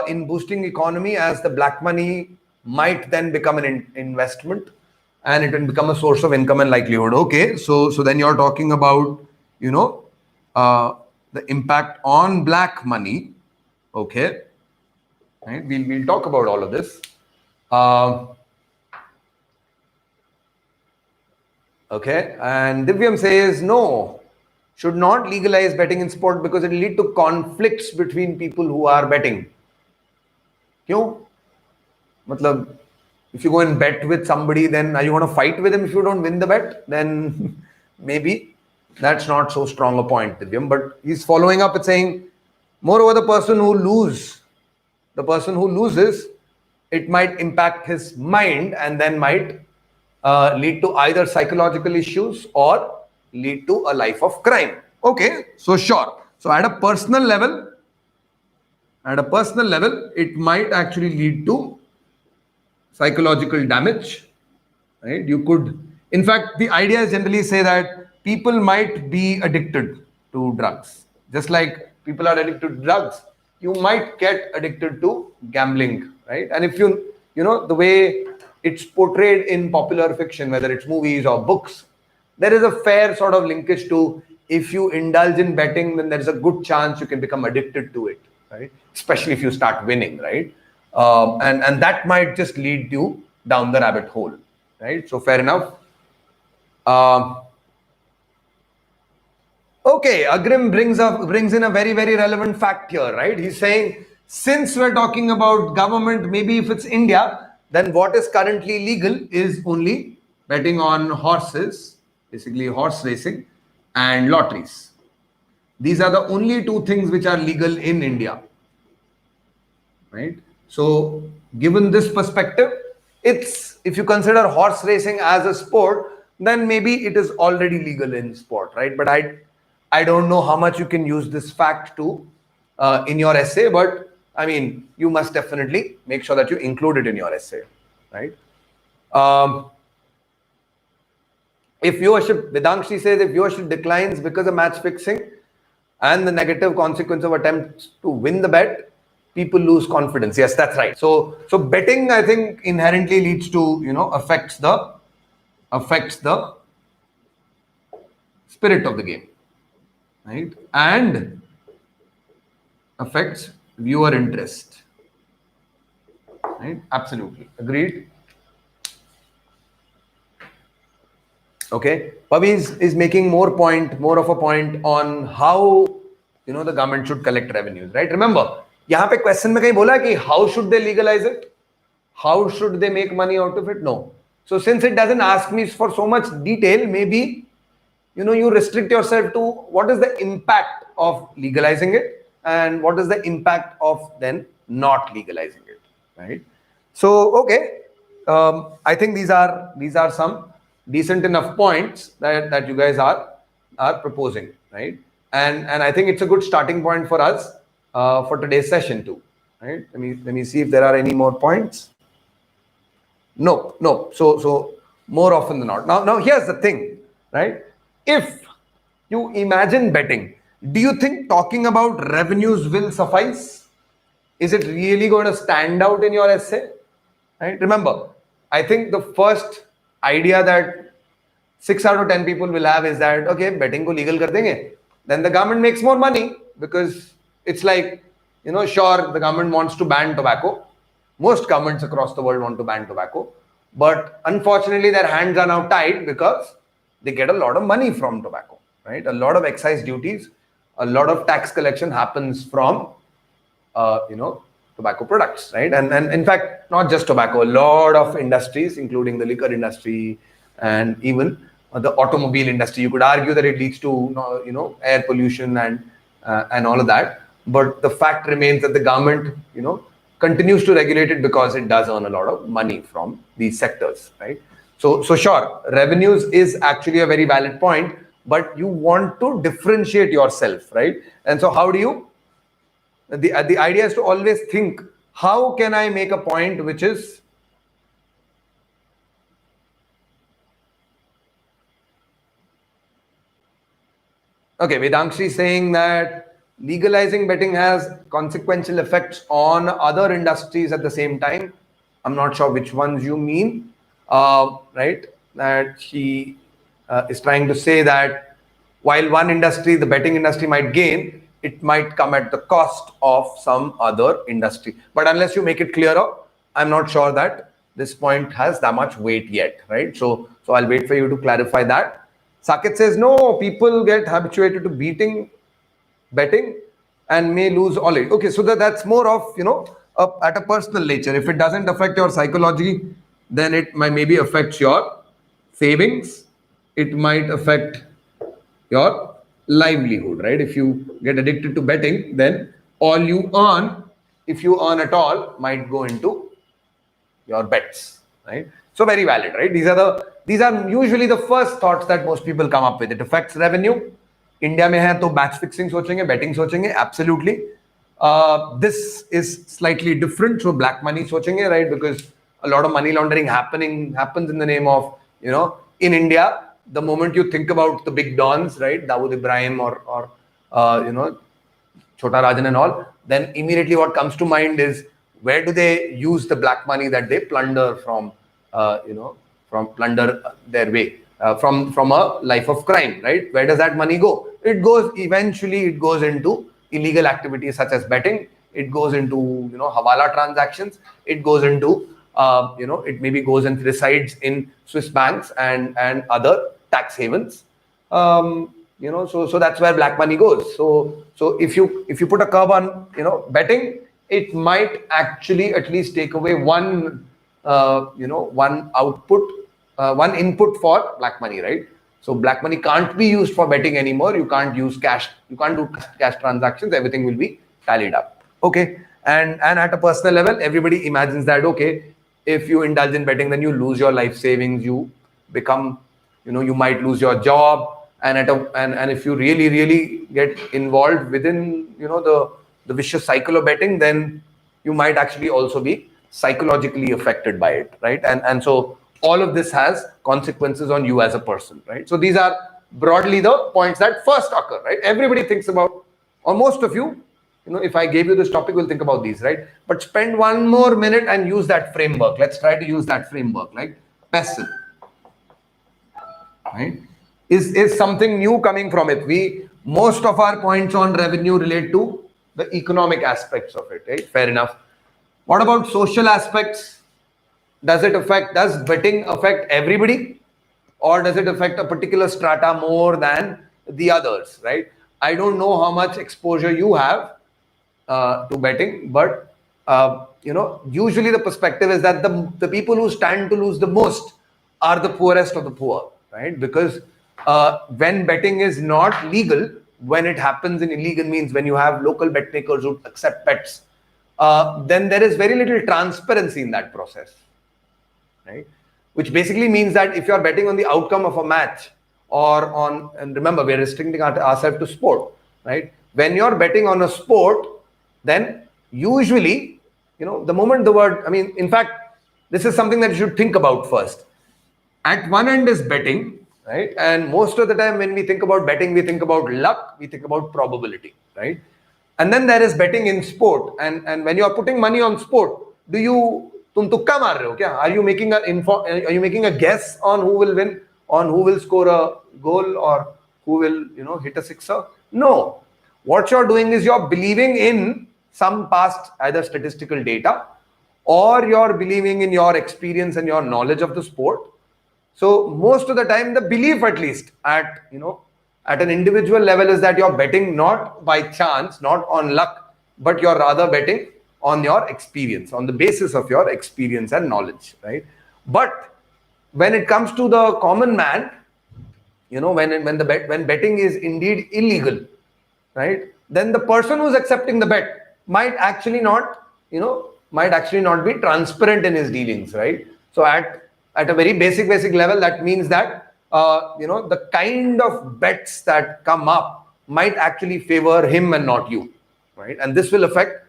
in boosting economy, as the black money might then become an investment and it will become a source of income and livelihood. Okay, so then you're talking about, you know, the impact on black money. Okay, right? We'll talk about all of this. Okay, and Divyam says no, should not legalize betting in sport because it will lead to conflicts between people who are betting. Kyun? Matlab, if you go and bet with somebody, then are you going to fight with him if you don't win the bet? Then maybe that's not so strong a point, Divyam. But he's following up with saying, moreover, the person who loses, it might impact his mind and then might lead to either psychological issues or lead to a life of crime. Okay, so sure. So at a personal level, it might actually lead to psychological damage, right? You could, in fact, the idea is generally say that people might be addicted to drugs. Just like people are addicted to drugs, you might get addicted to gambling, right? And if you know, the way it's portrayed in popular fiction, whether it's movies or books, there is a fair sort of linkage to if you indulge in betting, then there is a good chance you can become addicted to it, right? Especially if you start winning, right? And that might just lead you down the rabbit hole, right? So fair enough. Okay, Agrim brings in a very, very relevant fact here, right? He's saying, since we're talking about government, maybe if it's India, then what is currently legal is only betting on horses, basically horse racing, and lotteries. These are the only two things which are legal in India, right? So given this perspective, it's, if you consider horse racing as a sport, then maybe it is already legal in sport, right? But I don't know how much you can use this fact to in your essay, but I mean, you must definitely make sure that you include it in your essay, right? If viewership, Vedangshi says, if viewership declines because of match fixing and the negative consequence of attempts to win the bet, people lose confidence. Yes, that's right. So betting, I think, inherently leads to, you know, affects the spirit of the game, right? And affects viewer interest, right? Absolutely agreed. Okay, Pavi is making more of a point on how, you know, the government should collect revenues, right? Remember, यहाँ पे question में कहीं बोला कि how should they legalize it? How should they make money out of it? No. So since it doesn't ask me for so much detail, maybe, you know, you restrict yourself to what is the impact of legalizing it and what is the impact of then not legalizing it, right? So okay, I think these are some decent enough points that you guys are proposing, right? And I think it's a good starting point for us for today's session too, right? Let me see if there are any more points. No. So more often than not. Now here's the thing, right? If you imagine betting, do you think talking about revenues will suffice? Is it really going to stand out in your essay? Right? Remember, I think the first idea that 6 out of 10 people will have is that, okay, betting ko legal kar denge, then the government makes more money, because it's like, you know, sure, the government wants to ban tobacco. Most governments across the world want to ban tobacco, but unfortunately their hands are now tied because they get a lot of money from tobacco, right? A lot of excise duties, a lot of tax collection happens from, you know, tobacco products, right? And in fact, not just tobacco, a lot of industries, including the liquor industry and even the automobile industry. You could argue that it leads to, you know, air pollution and all of that. But the fact remains that the government, you know, continues to regulate it because it does earn a lot of money from these sectors, right? So sure, revenues is actually a very valid point, but you want to differentiate yourself, right? And so how do you The idea is to always think, how can I make a point which is okay. Vedangshi is saying that legalizing betting has consequential effects on other industries at the same time. I'm not sure which ones you mean, right? That she is trying to say that while one industry, the betting industry, might gain, it might come at the cost of some other industry. But unless you make it clearer, I'm not sure that this point has that much weight yet, right? So I'll wait for you to clarify that. Saket says, no, people get habituated to betting and may lose all it. Okay, so that's more of, at a personal nature. If it doesn't affect your psychology, then it might maybe affects your savings. It might affect your livelihood, right? If you get addicted to betting, then all you earn, if you earn at all, might go into your bets, right? So very valid, right? These are usually the first thoughts that most people come up with. It affects revenue. India में है तो match fixing सोचेंगे, betting सोचेंगे, absolutely. This is slightly different, so black money सोचेंगे, right? Because a lot of money laundering happens in the name of, in India. The moment you think about the big dons, right, Dawood Ibrahim or Chota Rajan and all, then immediately what comes to mind is, where do they use the black money that they plunder from plunder their way from a life of crime, right? Where does that money go? It goes into illegal activities such as betting. It goes into hawala transactions. It goes into it maybe goes and resides in Swiss banks and other tax havens. So that's where black money goes. So if you put a curb on betting, it might actually at least take away one input for black money, right? So black money can't be used for betting anymore. You can't use cash. You can't do cash transactions. Everything will be tallied up. Okay. And at a personal level, everybody imagines that, okay, if you indulge in betting, then you lose your life savings. You become, you might lose your job. And if you really get involved within, the vicious cycle of betting, then you might actually also be psychologically affected by it, right? And so all of this has consequences on you as a person, right? So these are broadly the points that first occur, right? Everybody thinks about, or most of you, if I gave you this topic, we'll think about these, right? But spend one more minute and use that framework. Let's try to use that framework, like pestle, right? Is something new coming from it. Most of our points on revenue relate to the economic aspects of it, right? Fair enough. What about social aspects? Does betting affect everybody, or does it affect a particular strata more than the others, right? I don't know how much exposure you have to betting, but usually the perspective is that the people who stand to lose the most are the poorest of the poor, right? Because when betting is not legal, when it happens in illegal means, when you have local bet makers who accept bets, then there is very little transparency in that process, right? Which basically means that if you are betting on the outcome of a match, and remember, we are restricting ourselves to sport, right? When you're betting on a sport, then usually, the moment in fact, this is something that you should think about first. At one end is betting, right? And most of the time when we think about betting, we think about luck, we think about probability, right? And then there is betting in sport. And when you are putting money on sport, तुम तुक्का मार रहे हो क्या? Are you making a guess on who will win, on who will score a goal, or who will hit a sixer? No. What you're doing is you're believing in some past either statistical data, or you're believing in your experience and your knowledge of the sport. So most of the time, the belief, at least at an individual level, is that you're betting not by chance, not on luck, but you're rather betting on your experience, on the basis of your experience and knowledge, right? But when it comes to the common man, when betting is indeed illegal, right, then the person who's accepting the bet might actually not be transparent in his dealings, right? So at a very basic level, that means that the kind of bets that come up might actually favor him and not you, right? And this will affect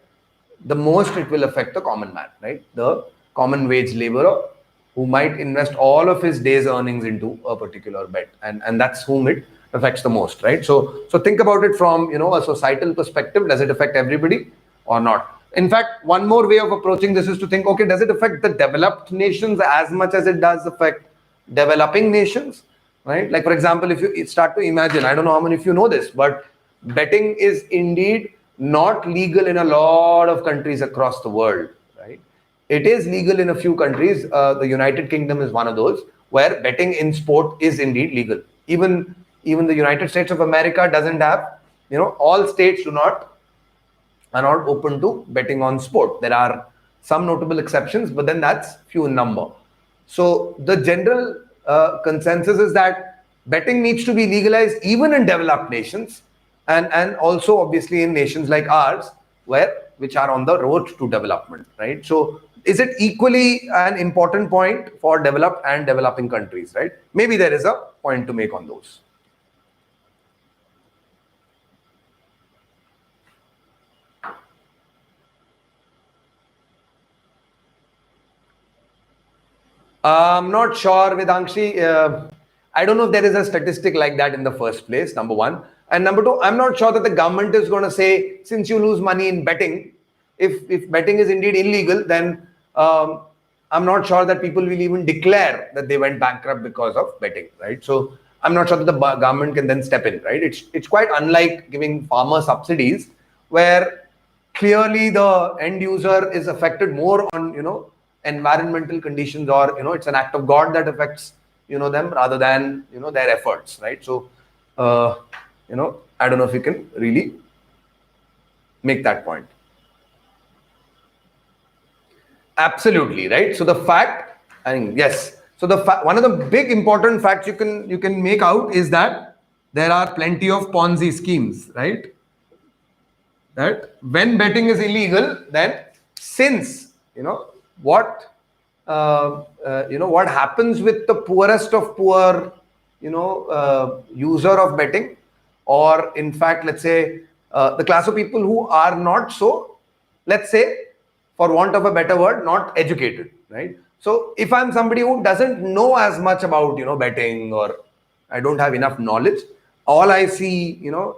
the most, it will affect the common man, right? The common wage laborer who might invest all of his day's earnings into a particular bet, and that's whom it affects the most, right? So think about it from, you know, a societal perspective. Does it affect everybody or not? In fact, one more way of approaching this is to think, okay, does it affect the developed nations as much as it does affect developing nations, right? Like, for example, if you start to imagine, I don't know how many of you know this, but betting is indeed not legal in a lot of countries across the world, right? It is legal in a few countries. The United Kingdom is one of those where betting in sport is indeed legal. Even the United States of America doesn't have, you know, all states are not open to betting on sport. There are some notable exceptions, but then that's few in number. So the general consensus is that betting needs to be legalized even in developed nations, and also obviously in nations like ours, which are on the road to development, right? So is it equally an important point for developed and developing countries, right? Maybe there is a point to make on those. I'm not sure, Vedangshi. I don't know if there is a statistic like that in the first place, number one. And number two, I'm not sure that the government is going to say, since you lose money in betting, if betting is indeed illegal, then I'm not sure that people will even declare that they went bankrupt because of betting, right? So I'm not sure that the government can then step in, right? It's quite unlike giving farmer subsidies, where clearly the end user is affected more on, you know, environmental conditions, or, you know, it's an act of God that affects, you know, them rather than, you know, their efforts, right? So you know, I don't know if you can really make that point. Absolutely, right? So the fact, I think, yes, so the one of the big important facts you can make out is that there are plenty of Ponzi schemes, right? That when betting is illegal, then since, you know, what what happens with the poorest of poor, you know, user of betting, or in fact, let's say the class of people who are not so, let's say, for want of a better word, not educated, right? So if I'm somebody who doesn't know as much about, you know, betting, or I don't have enough knowledge, all I see, you know,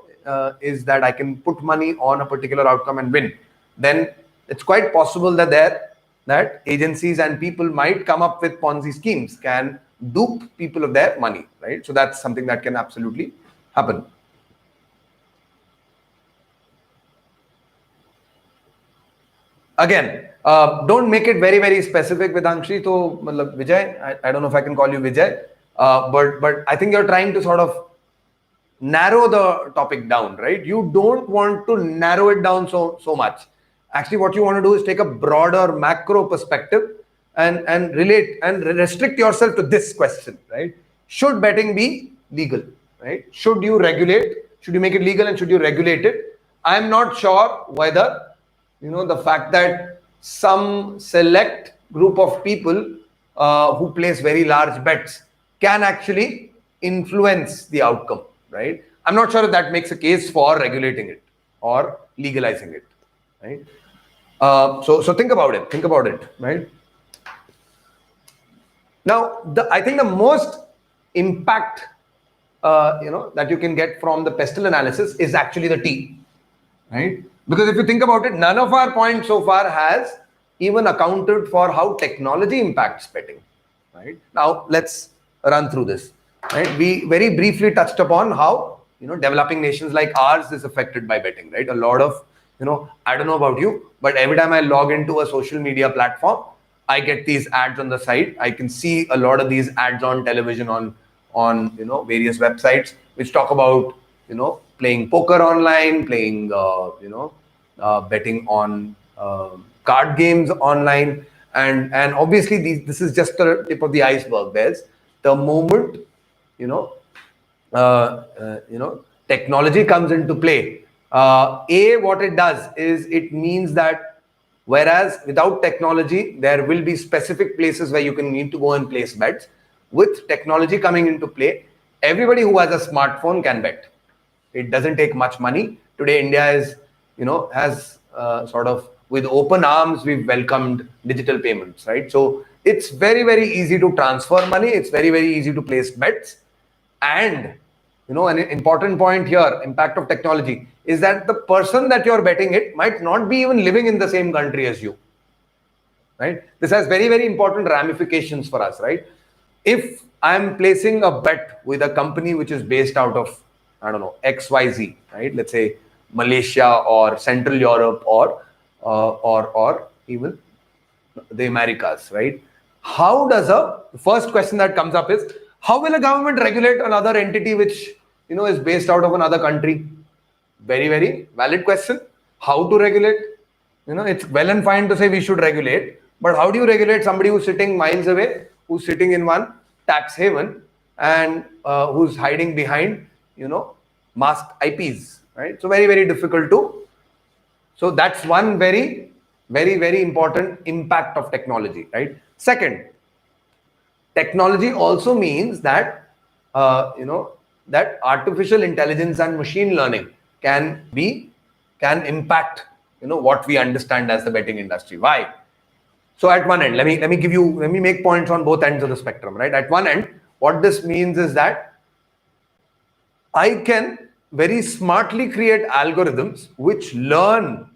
is that I can put money on a particular outcome and win, then it's quite possible that agencies and people might come up with Ponzi schemes, can dupe people of their money, right? So that's something that can absolutely happen. Again, don't make it very, very specific, Vedangshi. So, Vijay, I don't know if I can call you Vijay, but I think you're trying to sort of narrow the topic down, right? You don't want to narrow it down so much. Actually, what you want to do is take a broader macro perspective and relate and restrict yourself to this question, right? Should betting be legal, right? Should you regulate? Should you make it legal, and should you regulate it? I'm not sure whether, you know, the fact that some select group of people who place very large bets can actually influence the outcome, right? I'm not sure if that makes a case for regulating it or legalizing it, right? So think about it, right? Now, I think the most impact, that you can get from the pestle analysis is actually the T, right? Because if you think about it, none of our points so far has even accounted for how technology impacts betting, right? Now, let's run through this, right? We very briefly touched upon how, you know, developing nations like ours is affected by betting, right? A lot of, you know, I don't know about you, but every time I log into a social media platform, I get these ads on the site. I can see a lot of these ads on television, on you know, various websites which talk about, you know, playing poker online, playing betting on card games online, and obviously this is just the tip of the iceberg. There's the moment, you know, technology comes into play. What it does is it means that whereas without technology, there will be specific places where you can need to go and place bets. With technology coming into play, everybody who has a smartphone can bet. It doesn't take much money. Today, India is, has sort of with open arms, we've welcomed digital payments, right? So it's very, very easy to transfer money. It's very, very easy to place bets. And, an important point here, impact of technology, is that the person that you're betting it might not be even living in the same country as you, right? This has very, very important ramifications for us, right? If I'm placing a bet with a company which is based out of, I don't know, XYZ, right? Let's say Malaysia or Central Europe or even the Americas, right? The first question that comes up is, how will a government regulate another entity which, is based out of another country? Very, very valid question. How to regulate? It's well and fine to say we should regulate, but how do you regulate somebody who's sitting miles away, who's sitting in one tax haven and who's hiding behind, masked IPs, right? So very, very difficult to. So that's one very, very, very important impact of technology, right? Second, technology also means that, that artificial intelligence and machine learning can impact, what we understand as the betting industry. Why? So at one end, let me make points on both ends of the spectrum, right? At one end, what this means is that I can very smartly create algorithms which learn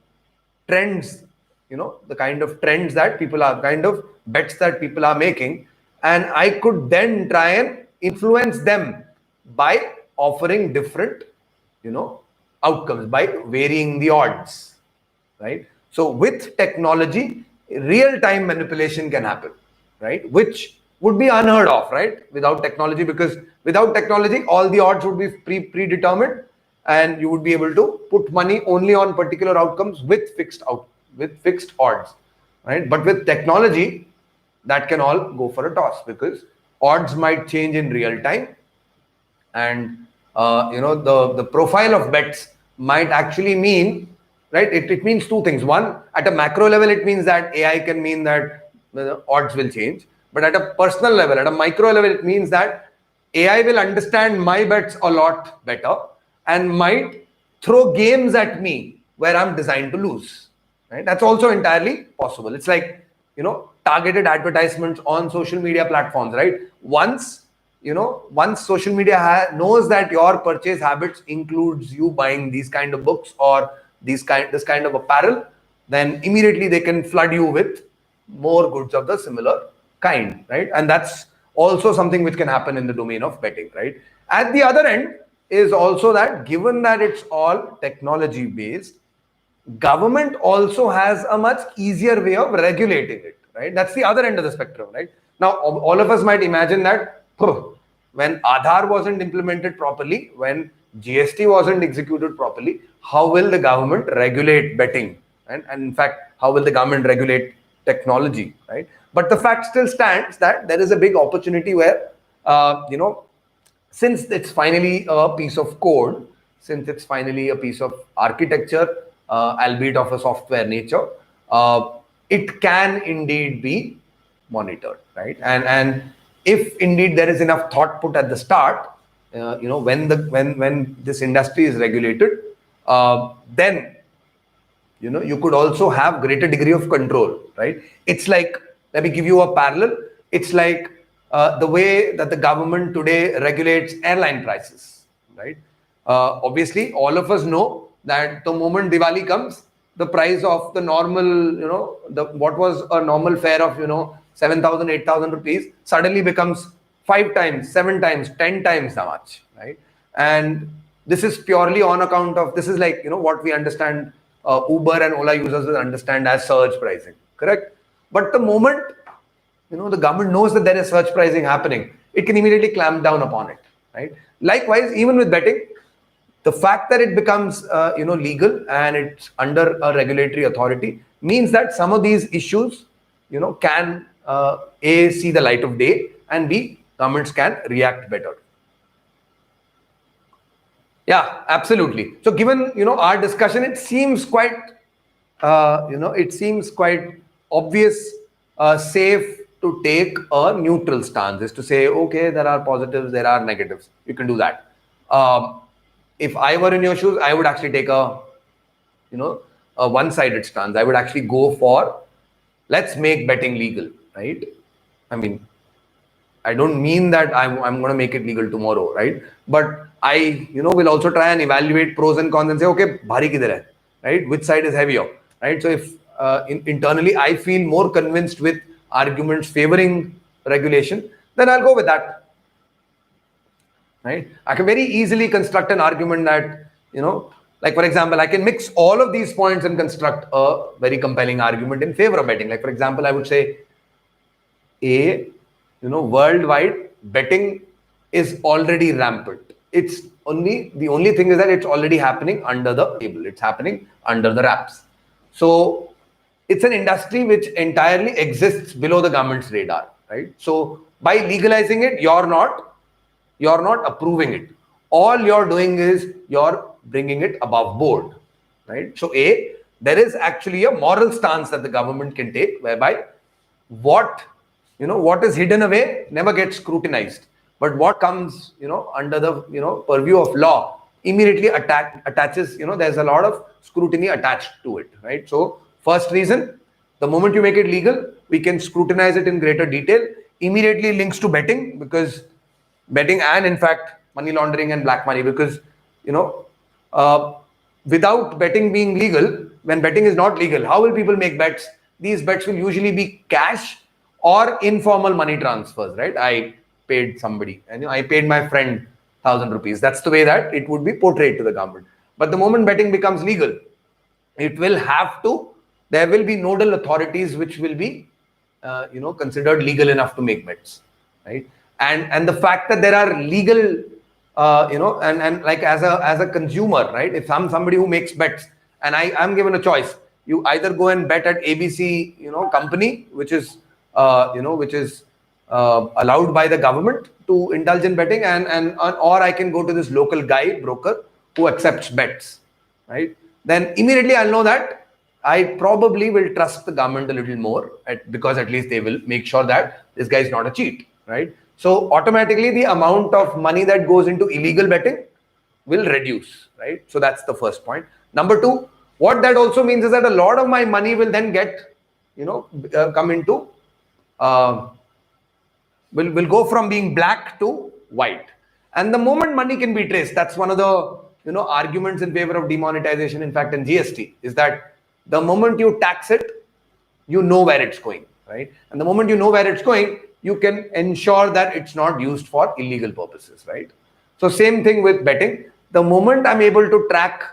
trends, the kind of trends that people are, kind of bets that people are making, and I could then try and influence them by offering different, outcomes, by varying the odds, right? So with technology, real-time manipulation can happen, right? Which would be unheard of, right? Without technology, because without technology, all the odds would be predetermined, and you would be able to put money only on particular outcomes with fixed odds, right? But with technology, that can all go for a toss because odds might change in real time, and the profile of bets might actually mean, right? It means two things. One, at a macro level, it means that AI can mean that the odds will change. But at a personal level, at a micro level, it means that AI will understand my bets a lot better and might throw games at me where I'm designed to lose, right? That's also entirely possible. It's like, targeted advertisements on social media platforms, right? Once social media knows that your purchase habits includes you buying these kind of books or this kind of apparel, then immediately they can flood you with more goods of the similar kind, right? And that's also something which can happen in the domain of betting, right? At the other end is also that, given that it's all technology based, government also has a much easier way of regulating it, right? That's the other end of the spectrum, right? Now, all of us might imagine that when Aadhaar wasn't implemented properly, when GST wasn't executed properly, how will the government regulate betting? And in fact, how will the government regulate technology, right? But the fact still stands that there is a big opportunity where, since it's finally a piece of code, since it's finally a piece of architecture, albeit of a software nature, it can indeed be monitored, right? And if indeed there is enough thought put at the start, when this industry is regulated, then you could also have greater degree of control, right? It's like, let me give you a parallel. It's like the way that the government today regulates airline prices, right? Obviously, all of us know that the moment Diwali comes, the price of the normal, what was a normal fare of, 7,000, 8,000 rupees suddenly becomes 5 times, 7 times, 10 times that much, right? And this is purely on account of, this is like, what we understand, Uber and Ola users will understand as surge pricing, correct? But the moment, the government knows that there is surge pricing happening, it can immediately clamp down upon it, right? Likewise, even with betting, the fact that it becomes, legal and it's under a regulatory authority means that some of these issues, can A, see the light of day, and B, governments can react better. Yeah, absolutely. So given, our discussion, it seems quite, obvious, safe to take a neutral stance, is to say, okay, there are positives, there are negatives. You can do that. If I were in your shoes, I would actually take a, a one-sided stance. I would actually go for, let's make betting legal, right? I mean, I don't mean that I'm going to make it legal tomorrow, right? But I, will also try and evaluate pros and cons and say, okay, bhari kidhar hai, right? Which side is heavier, right? So if internally I feel more convinced with arguments favoring regulation, then I'll go with that, right? I can very easily construct an argument that, like for example, I can mix all of these points and construct a very compelling argument in favor of betting. Like for example, I would say, worldwide betting is already rampant. It's the only thing is that it's already happening under the table. It's happening under the wraps. So it's an industry which entirely exists below the government's radar, right? So by legalizing it, you're not approving it. All you're doing is you're bringing it above board, right? So there is actually a moral stance that the government can take, whereby what is hidden away never gets scrutinized, but what comes under the purview of law immediately attaches, there's a lot of scrutiny attached to it, right? So first reason, the moment you make it legal, we can scrutinize it in greater detail. Immediately links to betting, because betting and in fact money laundering and black money, because without betting being legal, when betting is not legal, how will people make bets? These bets will usually be cash or informal money transfers, right? I paid somebody, and I paid my friend 1,000 rupees. That's the way that it would be portrayed to the government. But the moment betting becomes legal, there will be nodal authorities which will be considered legal enough to make bets, right? And the fact that there are legal and like as a consumer, right? If I'm somebody who makes bets and I'm given a choice, you either go and bet at ABC company, which is allowed by the government to indulge in betting, or I can go to this local guy broker who accepts bets, right? Then immediately I'll know that I probably will trust the government a little more, because at least they will make sure that this guy is not a cheat, right? So automatically the amount of money that goes into illegal betting will reduce, right? So that's the first point. Number two, what that also means is that a lot of my money will then get, come into, will go from being black to white. And the moment money can be traced, that's one of the, arguments in favor of demonetization, in fact, in GST, is that the moment you tax it, you know where it's going, right? And the moment you know where it's going, you can ensure that it's not used for illegal purposes, right? So same thing with betting. The moment I'm able to track,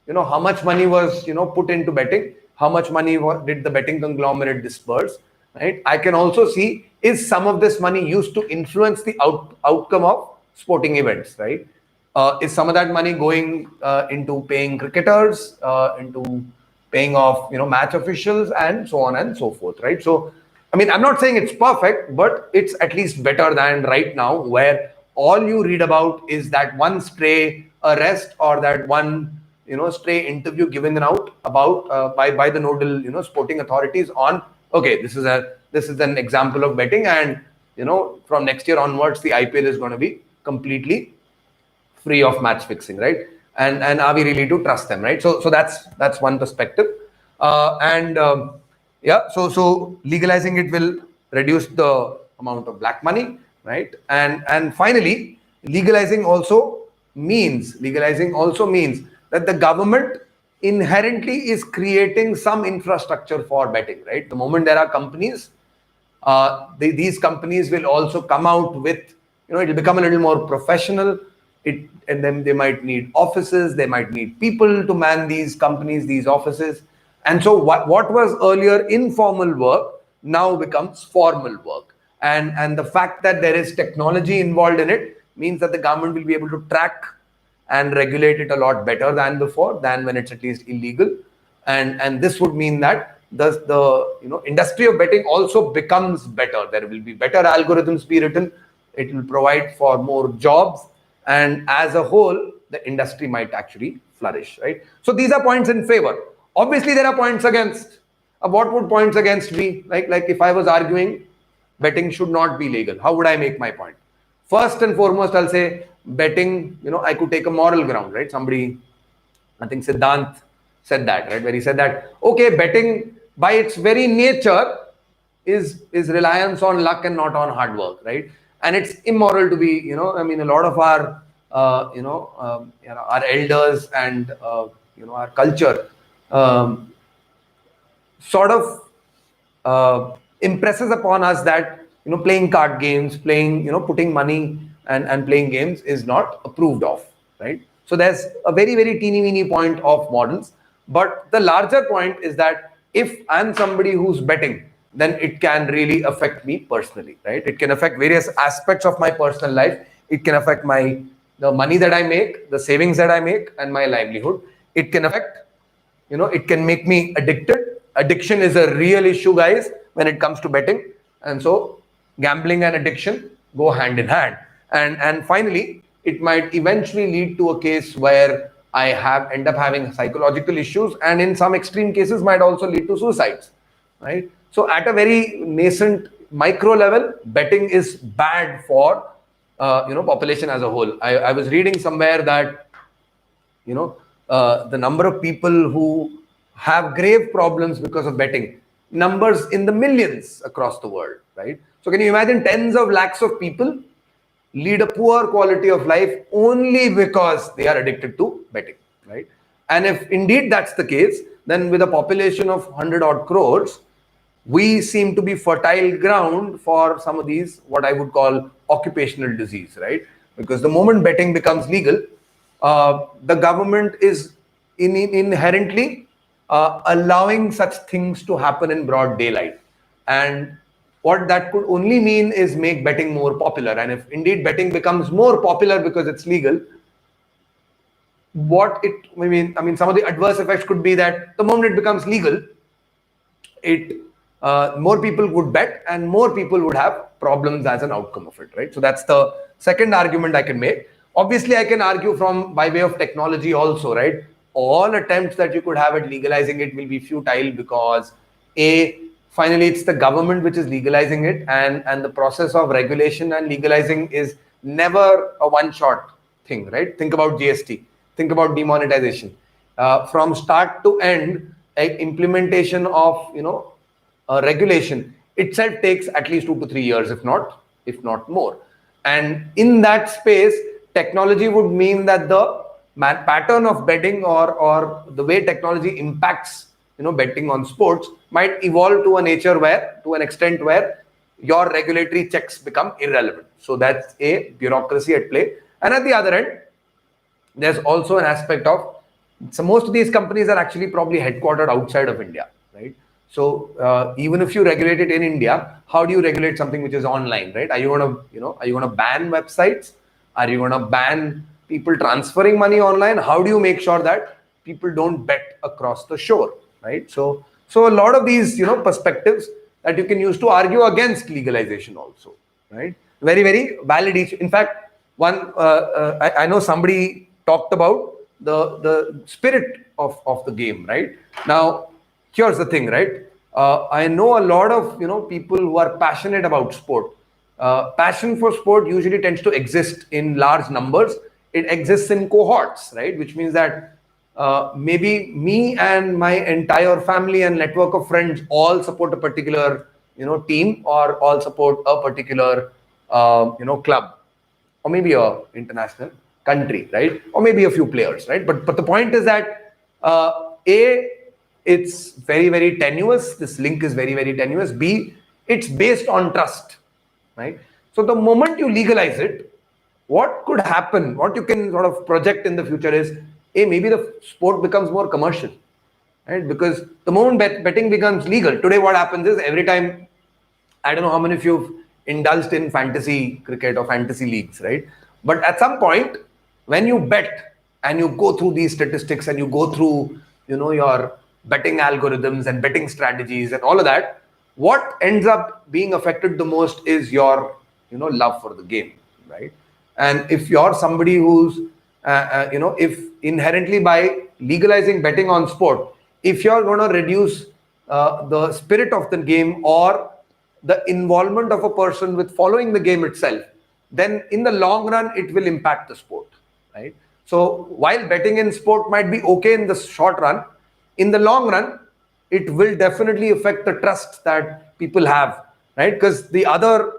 how much money was, put into betting, how much money did the betting conglomerate disperse, right? I can also see, is some of this money used to influence the outcome of sporting events, right? Is some of that money going into paying cricketers, into paying off, match officials, and so on and so forth, right? So, I mean, I'm not saying it's perfect, but it's at least better than right now, where all you read about is that one stray arrest or that one, stray interview given out about by the nodal, sporting authorities on, okay, this is an example of betting, and from next year onwards, the IPL is going to be completely free of match fixing, right? And are we really to trust them, right? So that's one perspective. So legalizing it will reduce the amount of black money, right? And finally, legalizing also means that the government inherently is creating some infrastructure for betting, right? The moment there are companies, these companies will also come out with, it will become a little more professional. And then they might need offices, they might need people to man these companies, these offices. And so what was earlier informal work now becomes formal work. And the fact that there is technology involved in it means that the government will be able to track and regulate it a lot better than before, than when it's at least illegal. And this would mean that the industry of betting also becomes better. There will be better algorithms be written. It will provide for more jobs. And as a whole, the industry might actually flourish, right? So these are points in favor. Obviously, there are points against. What would points against be? Like if I was arguing betting should not be legal, how would I make my point? First and foremost, I'll say betting, I could take a moral ground, right? Somebody, I think Siddhant said that, right? Where he said that, okay, betting by its very nature is reliance on luck and not on hard work, right? And it's immoral to be, I mean, a lot of our, our elders and, our culture sort of impresses upon us that, playing card games, playing, putting money and playing games is not approved of, right? So there's a very, very teeny weeny point of models. But the larger point is that if I'm somebody who's betting, then it can really affect me personally, right? It can affect various aspects of my personal life. It can affect the money that I make, the savings that I make, and my livelihood. It can affect, it can make me addicted. Addiction is a real issue, guys, when it comes to betting. And so gambling and addiction go hand in hand. And finally, it might eventually lead to a case where I end up having psychological issues, and in some extreme cases might also lead to suicides, right? So at a very nascent micro level, betting is bad for population as a whole. I was reading somewhere that the number of people who have grave problems because of betting numbers in the millions across the world, right? So can you imagine tens of lakhs of people lead a poor quality of life only because they are addicted to betting, right? And if indeed that's the case, then with a population of 100 odd crores, we seem to be fertile ground for some of these, what I would call occupational disease, right? Because the moment betting becomes legal, the government is inherently allowing such things to happen in broad daylight. And what that could only mean is make betting more popular. And if indeed betting becomes more popular because it's legal, I mean, some of the adverse effects could be that the moment it becomes legal, more people would bet and more people would have problems as an outcome of it, right? So that's the second argument I can make. Obviously, I can argue by way of technology also, right? All attempts that you could have at legalizing it will be futile because finally it's the government which is legalizing it, and the process of regulation and legalizing is never a one-shot thing, right? Think about GST, think about demonetization. From start to end, implementation of regulation itself takes at least 2 to 3 years, if not more. And in that space, technology would mean that the pattern of betting or the way technology impacts betting on sports might evolve to an extent where your regulatory checks become irrelevant. So that's a bureaucracy at play. And at the other end, there's also an aspect of, so most of these companies are actually probably headquartered outside of India, right? So even if you regulate it in India, how do you regulate something which is online, right? Are you going to ban websites? Are you going to ban people transferring money online? How do you make sure that people don't bet across the shore, right? So a lot of these perspectives that you can use to argue against legalization also, right? Very, very valid issue. In fact, I know somebody talked about the spirit of the game, right? Now, here's the thing, right? I know a lot of people who are passionate about sport. Passion for sport usually tends to exist in large numbers. It exists in cohorts, right? Which means that maybe me and my entire family and network of friends all support a particular team, or all support a particular club, or maybe a international country, right? Or maybe a few players, right? But the point is that it's very, very tenuous. This link is very, very tenuous. B, it's based on trust, right? So the moment you legalize it, what could happen, what you can sort of project in the future is, maybe the sport becomes more commercial, right? Because the moment betting becomes legal, today what happens is every time, I don't know how many of you have indulged in fantasy cricket or fantasy leagues, right? But at some point, when you bet and you go through these statistics and you go through, your betting algorithms and betting strategies and all of that, what ends up being affected the most is your, love for the game, right? And if you're somebody who's, if inherently by legalizing betting on sport, if you're going to reduce the spirit of the game or the involvement of a person with following the game itself, then in the long run, it will impact the sport, right? So while betting in sport might be okay in the short run, in the long run, it will definitely affect the trust that people have, right? Because the other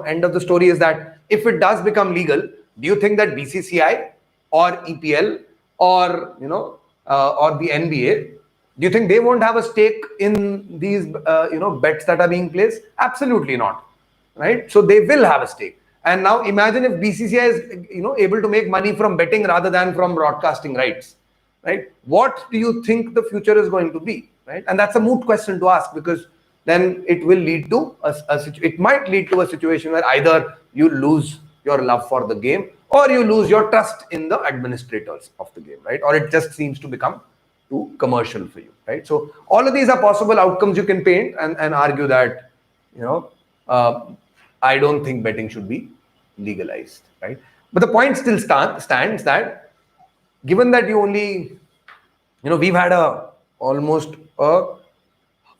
end of the story is that if it does become legal, do you think that BCCI or EPL or or the NBA, do you think they won't have a stake in these bets that are being placed? Absolutely not, right? So they will have a stake. And now imagine if BCCI is able to make money from betting rather than from broadcasting rights, right? What do you think the future is going to be, right? And that's a moot question to ask, because then it will lead to it might lead to a situation where either you lose your love for the game or you lose your trust in the administrators of the game, right? Or it just seems to become too commercial for you, right? So all of these are possible outcomes you can paint and argue that, I don't think betting should be legalized, right? But the point still stands that given that you only, we've had almost a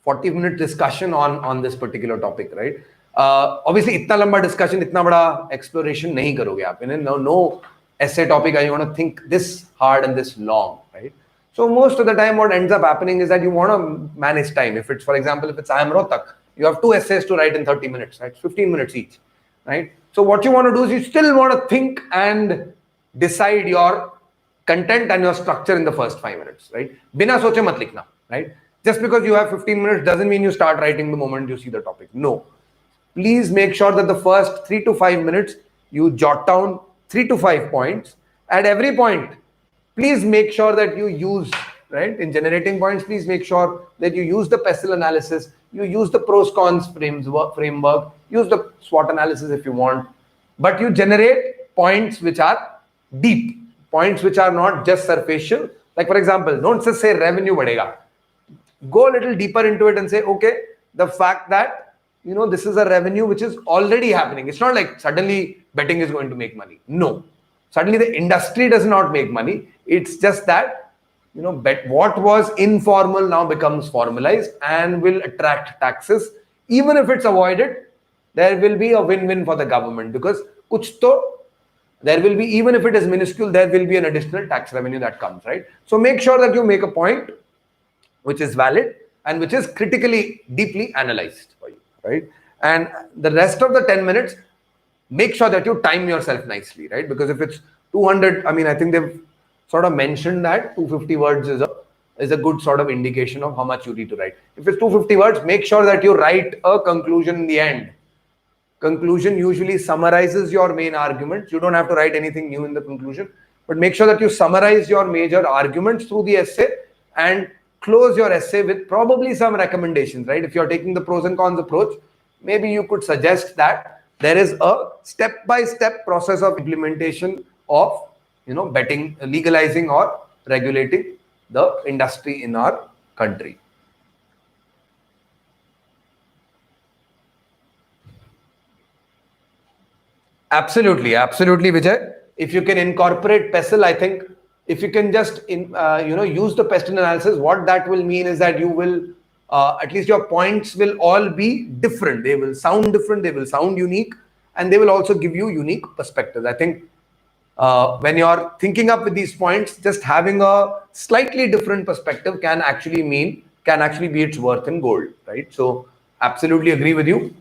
40-minute discussion on this particular topic, right? Obviously, itna lamba discussion, itna bada exploration nahi karoge aap. No essay topic are you going to think this hard and this long, right? So most of the time, what ends up happening is that you want to manage time. If it's, for example, if it's IIM Rohtak, you have 2 essays to write in 30 minutes, right? 15 minutes each, right? So what you want to do is you still want to think and decide your content and your structure in the first 5 minutes, right? Bina soche mat likhna, right? Just because you have 15 minutes doesn't mean you start writing the moment you see the topic. No. Please make sure that the first 3 to 5 minutes, you jot down 3 to 5 points. At every point, please make sure that you use, right? In generating points, please make sure that you use the pestle analysis, you use the pros cons framework, use the SWOT analysis if you want, but you generate points which are deep, points which are not just superficial. Like, for example, don't just say revenue badega. Go a little deeper into it and say, okay, the fact that, this is a revenue which is already happening. It's not like suddenly betting is going to make money. No. Suddenly the industry does not make money. It's just that, what was informal now becomes formalized and will attract taxes. Even if it's avoided, there will be a win-win for the government, because there will be, even if it is minuscule, there will be an additional tax revenue that comes, right? So make sure that you make a point which is valid and which is critically, deeply analyzed for you, right? And the rest of the 10 minutes, make sure that you time yourself nicely, right? Because if it's 200, I think they've sort of mentioned that 250 words is a good sort of indication of how much you need to write. If it's 250 words, make sure that you write a conclusion in the end. Conclusion usually summarizes your main arguments. You don't have to write anything new in the conclusion, but make sure that you summarize your major arguments through the essay and close your essay with probably some recommendations, right? If you're taking the pros and cons approach, maybe you could suggest that there is a step-by-step process of implementation of, betting, legalizing or regulating the industry in our country. Absolutely, Vijay. If you can incorporate pestle, I think if you can just use the pestle analysis, what that will mean is that you will at least your points will all be different. They will sound different, they will sound unique, and they will also give you unique perspectives. I think when you're thinking up with these points, just having a slightly different perspective can actually be its worth in gold, right? So absolutely agree with you.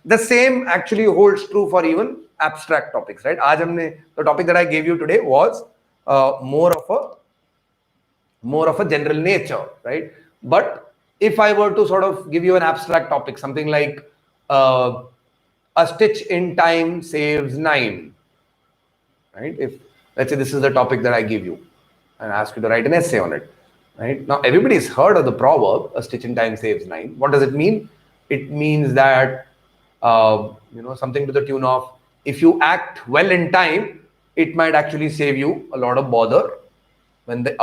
The same actually holds true for even abstract topics, right? The topic that I gave you today was more of a general nature, right? But if I were to sort of give you an abstract topic, something like a stitch in time saves 9, right? If let's say this is the topic that I give you and ask you to write an essay on it, right? Now everybody's heard of the proverb, a stitch in time saves 9. What does it mean? It means that something to the tune of, if you act well in time, it might actually save you a lot of bother when the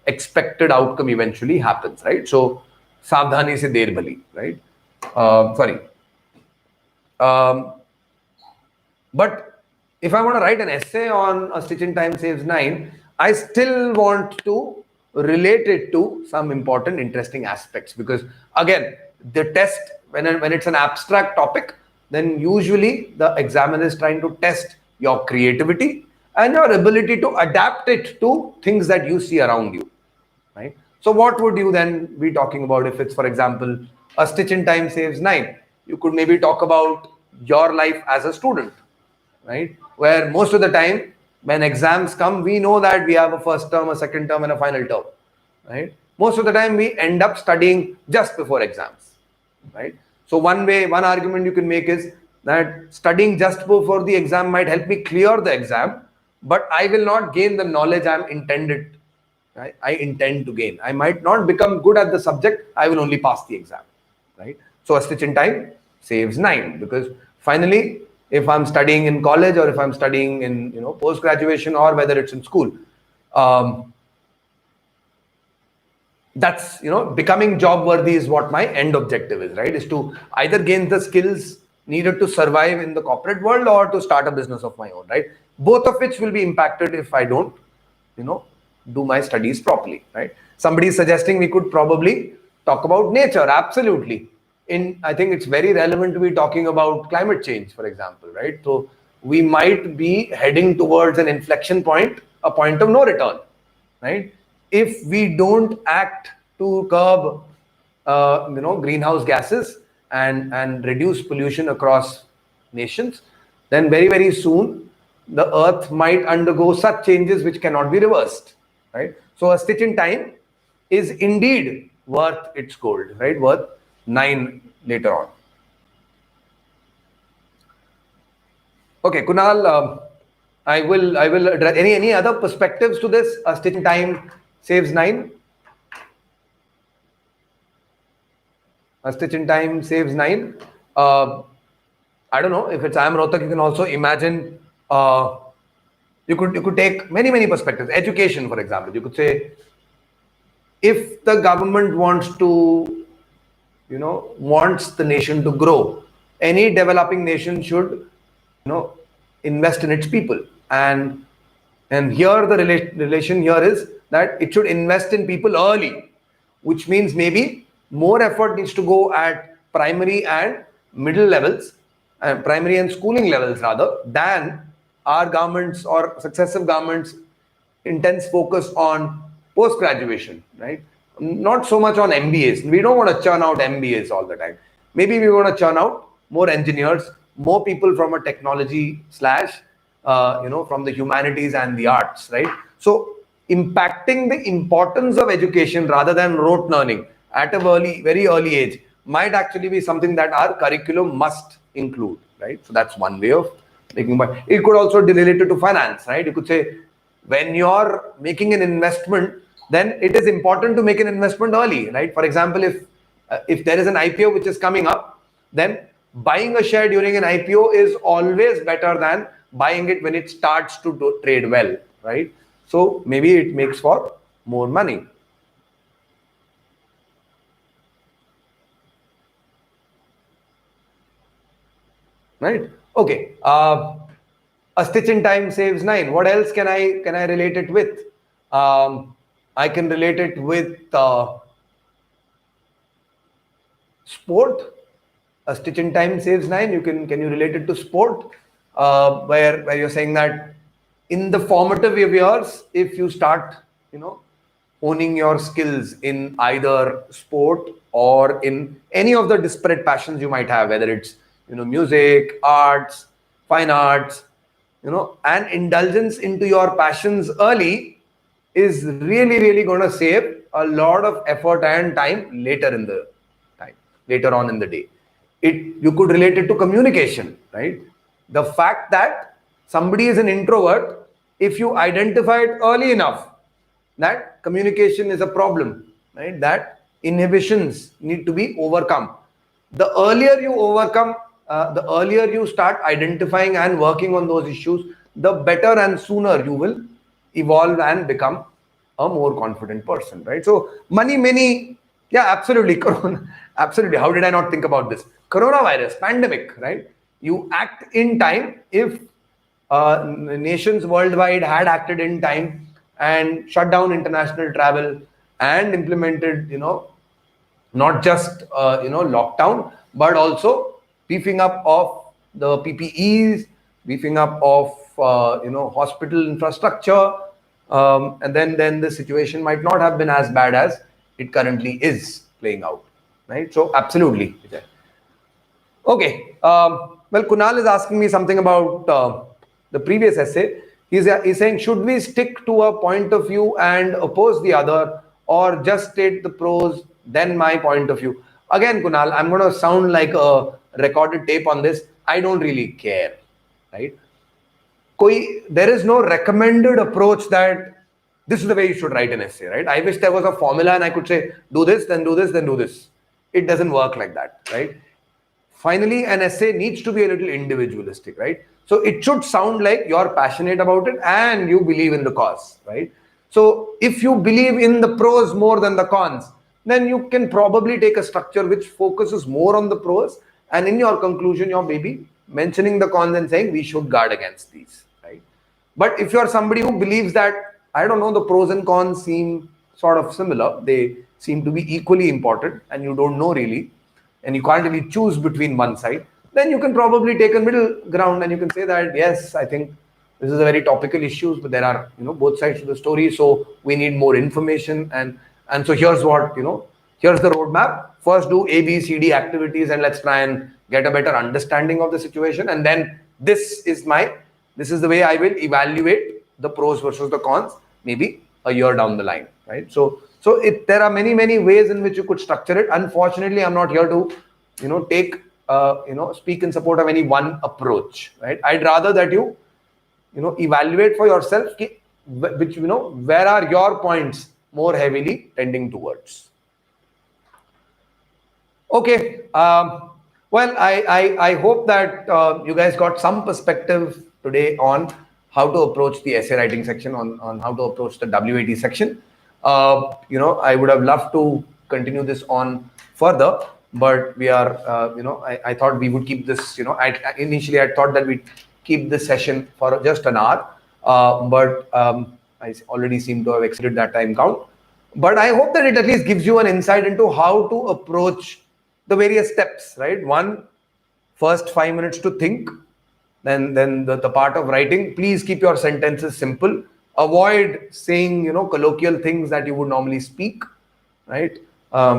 expected outcome eventually happens, right? So savdhani se der bali, right? But if I want to write an essay on a stitch in time saves 9, I still want to relate it to some important, interesting aspects, because again, the test, when it's an abstract topic, then usually the examiner is trying to test your creativity and your ability to adapt it to things that you see around you, right? So what would you then be talking about if it's, for example, a stitch in time saves 9? You could maybe talk about your life as a student, right? Where most of the time when exams come, we know that we have a first term, a second term, and a final term, right? Most of the time we end up studying just before exams, right? So one argument you can make is that studying just before the exam might help me clear the exam, but I will not gain the knowledge I intend to gain. I might not become good at the subject. I will only pass the exam, right? So a stitch in time saves 9, because finally, if I'm studying in college or if I'm studying in post graduation or whether it's in school, that's becoming job worthy is what my end objective is, right? Is to either gain the skills needed to survive in the corporate world or to start a business of my own, right? Both of which will be impacted if I don't do my studies properly, right? Somebody is suggesting we could probably talk about nature. Absolutely. I think it's very relevant to be talking about climate change, for example, right? So we might be heading towards an inflection point, a point of no return, right? If we don't act to curb greenhouse gases and reduce pollution across nations, then very, very soon the earth might undergo such changes which cannot be reversed, right? So a stitch in time is indeed worth its gold, right? Worth 9 later on. Okay, Kunal, I will address any other perspectives to this. A stitch in time saves 9. A stitch in time saves 9. I don't know if it's I am Rohtak. You can also imagine. You could take many perspectives. Education, for example, you could say, if the government wants the nation to grow, any developing nation should invest in its people, and here the relation here is that it should invest in people early, which means maybe more effort needs to go at primary and middle levels, primary and schooling levels rather, than our governments or successive governments intense focus on post graduation, right? Not so much on MBAs. We don't want to churn out MBAs all the time. Maybe we want to churn out more engineers, more people from a technology slash from the humanities and the arts, right? So impacting the importance of education rather than rote learning at a very early age might actually be something that our curriculum must include, right? So that's one way of thinking about it. It could also be related to finance, right? You could say, when you're making an investment, then it is important to make an investment early, right? For example, if there is an IPO which is coming up, then buying a share during an IPO is always better than buying it when it starts to trade well, right? So maybe it makes for more money. Right? Okay. A stitch in time saves 9. What else can I relate it with? I can relate it with sport. A stitch in time saves 9. Can you relate it to sport? Where you're saying that in the formative years, if you start honing your skills in either sport or in any of the disparate passions you might have, whether it's music, arts, fine arts, and indulgence into your passions early is really going to save a lot of effort and time later on in the day. You could relate it to communication, right? The fact that somebody is an introvert, if you identify it early enough that communication is a problem, right? That inhibitions need to be overcome. The earlier you overcome, the earlier you start identifying and working on those issues, the better and sooner you will evolve and become a more confident person, right? So yeah, absolutely. Corona, absolutely. How did I not think about this? Coronavirus, pandemic, right? You act in time. If nations worldwide had acted in time and shut down international travel and implemented, not just lockdown, but also beefing up of the PPEs, beefing up of hospital infrastructure, and then the situation might not have been as bad as it currently is playing out, right? So absolutely. Okay. Well, Kunal is asking me something about the previous essay. He's saying, should we stick to a point of view and oppose the other, or just state the pros, then my point of view? Again, Kunal, I'm going to sound like a recorded tape on this. I don't really care, right? There is no recommended approach that this is the way you should write an essay, right? I wish there was a formula and I could say, do this, then do this, then do this. It doesn't work like that, right? Finally, an essay needs to be a little individualistic, right? So it should sound like you're passionate about it and you believe in the cause, right? So if you believe in the pros more than the cons, then you can probably take a structure which focuses more on the pros, and in your conclusion, you're maybe mentioning the cons and saying we should guard against these, right? But if you're somebody who believes that, I don't know, the pros and cons seem sort of similar, they seem to be equally important, and you don't know really, and you can't really choose between one side, then you can probably take a middle ground and you can say that, yes, I think this is a very topical issue, but there are, both sides to the story, so we need more information, and so here's what, here's the roadmap. First do A, B, C, D activities, and let's try and get a better understanding of the situation, and then this is the way I will evaluate the pros versus the cons, maybe a year down the line, right? So there are many ways in which you could structure it. Unfortunately, I'm not here to, speak in support of any one approach, right? I'd rather that you evaluate for yourself, which, where are your points more heavily tending towards. Okay. Well, I hope that you guys got some perspective today on how to approach the essay writing section, on how to approach the WAT section. I would have loved to continue this on further, but we are, I thought we would keep this, initially I thought that we'd keep this session for just an hour, but I already seem to have exceeded that time count. But I hope that it at least gives you an insight into how to approach the various steps, right? First 5 minutes to think, then the part of writing. Please keep your sentences simple. Avoid saying, colloquial things that you would normally speak, right?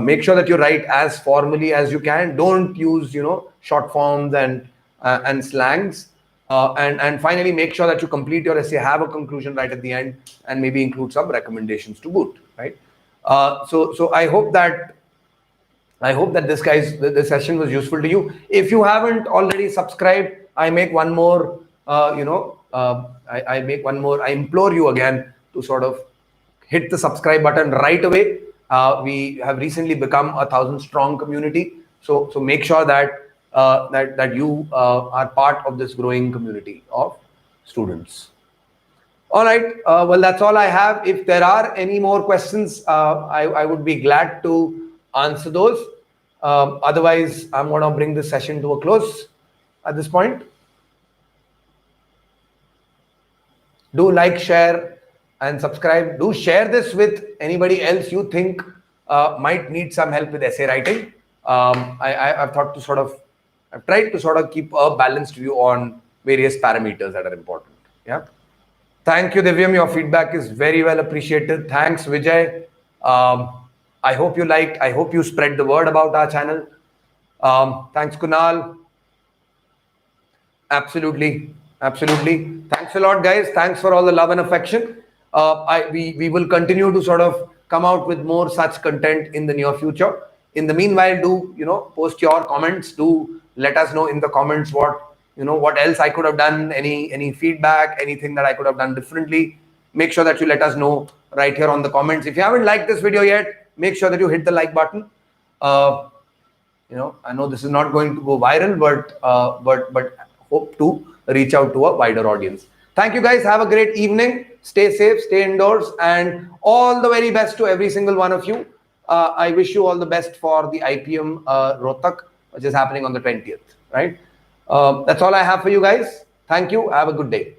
Make sure that you write as formally as you can. Don't use, short forms and slangs. And finally, make sure that you complete your essay, have a conclusion right at the end, and maybe include some recommendations to boot, right? So I hope that this session was useful to you. If you haven't already subscribed, I make one more, I implore you again to sort of hit the subscribe button right away. We have recently become 1,000-strong community. So make sure that you are part of this growing community of students. All right. Well, that's all I have. If there are any more questions, I would be glad to answer those. Otherwise, I'm going to bring this session to a close at this point. Do like, share, and subscribe. Do share this with anybody else you think might need some help with essay writing. I've tried to sort of keep a balanced view on various parameters that are important. Yeah. Thank you, Divyam. Your feedback is very well appreciated. Thanks, Vijay. I hope you liked. I hope you spread the word about our channel. Thanks, Kunal. Absolutely. Thanks a lot, guys. Thanks for all the love and affection. We will continue to sort of come out with more such content in the near future. In the meanwhile, do post your comments. Do let us know in the comments what else I could have done, any feedback, anything that I could have done differently. Make sure that you let us know right here on the comments. If you haven't liked this video yet, make sure that you hit the like button. I know this is not going to go viral, but hope to reach out to a wider audience. Thank you, guys. Have a great evening. Stay safe, stay indoors, and all the very best to every single one of you. I wish you all the best for the IPM Rohtak, which is happening on the 20th, right? That's all I have for you guys. Thank you. Have a good day.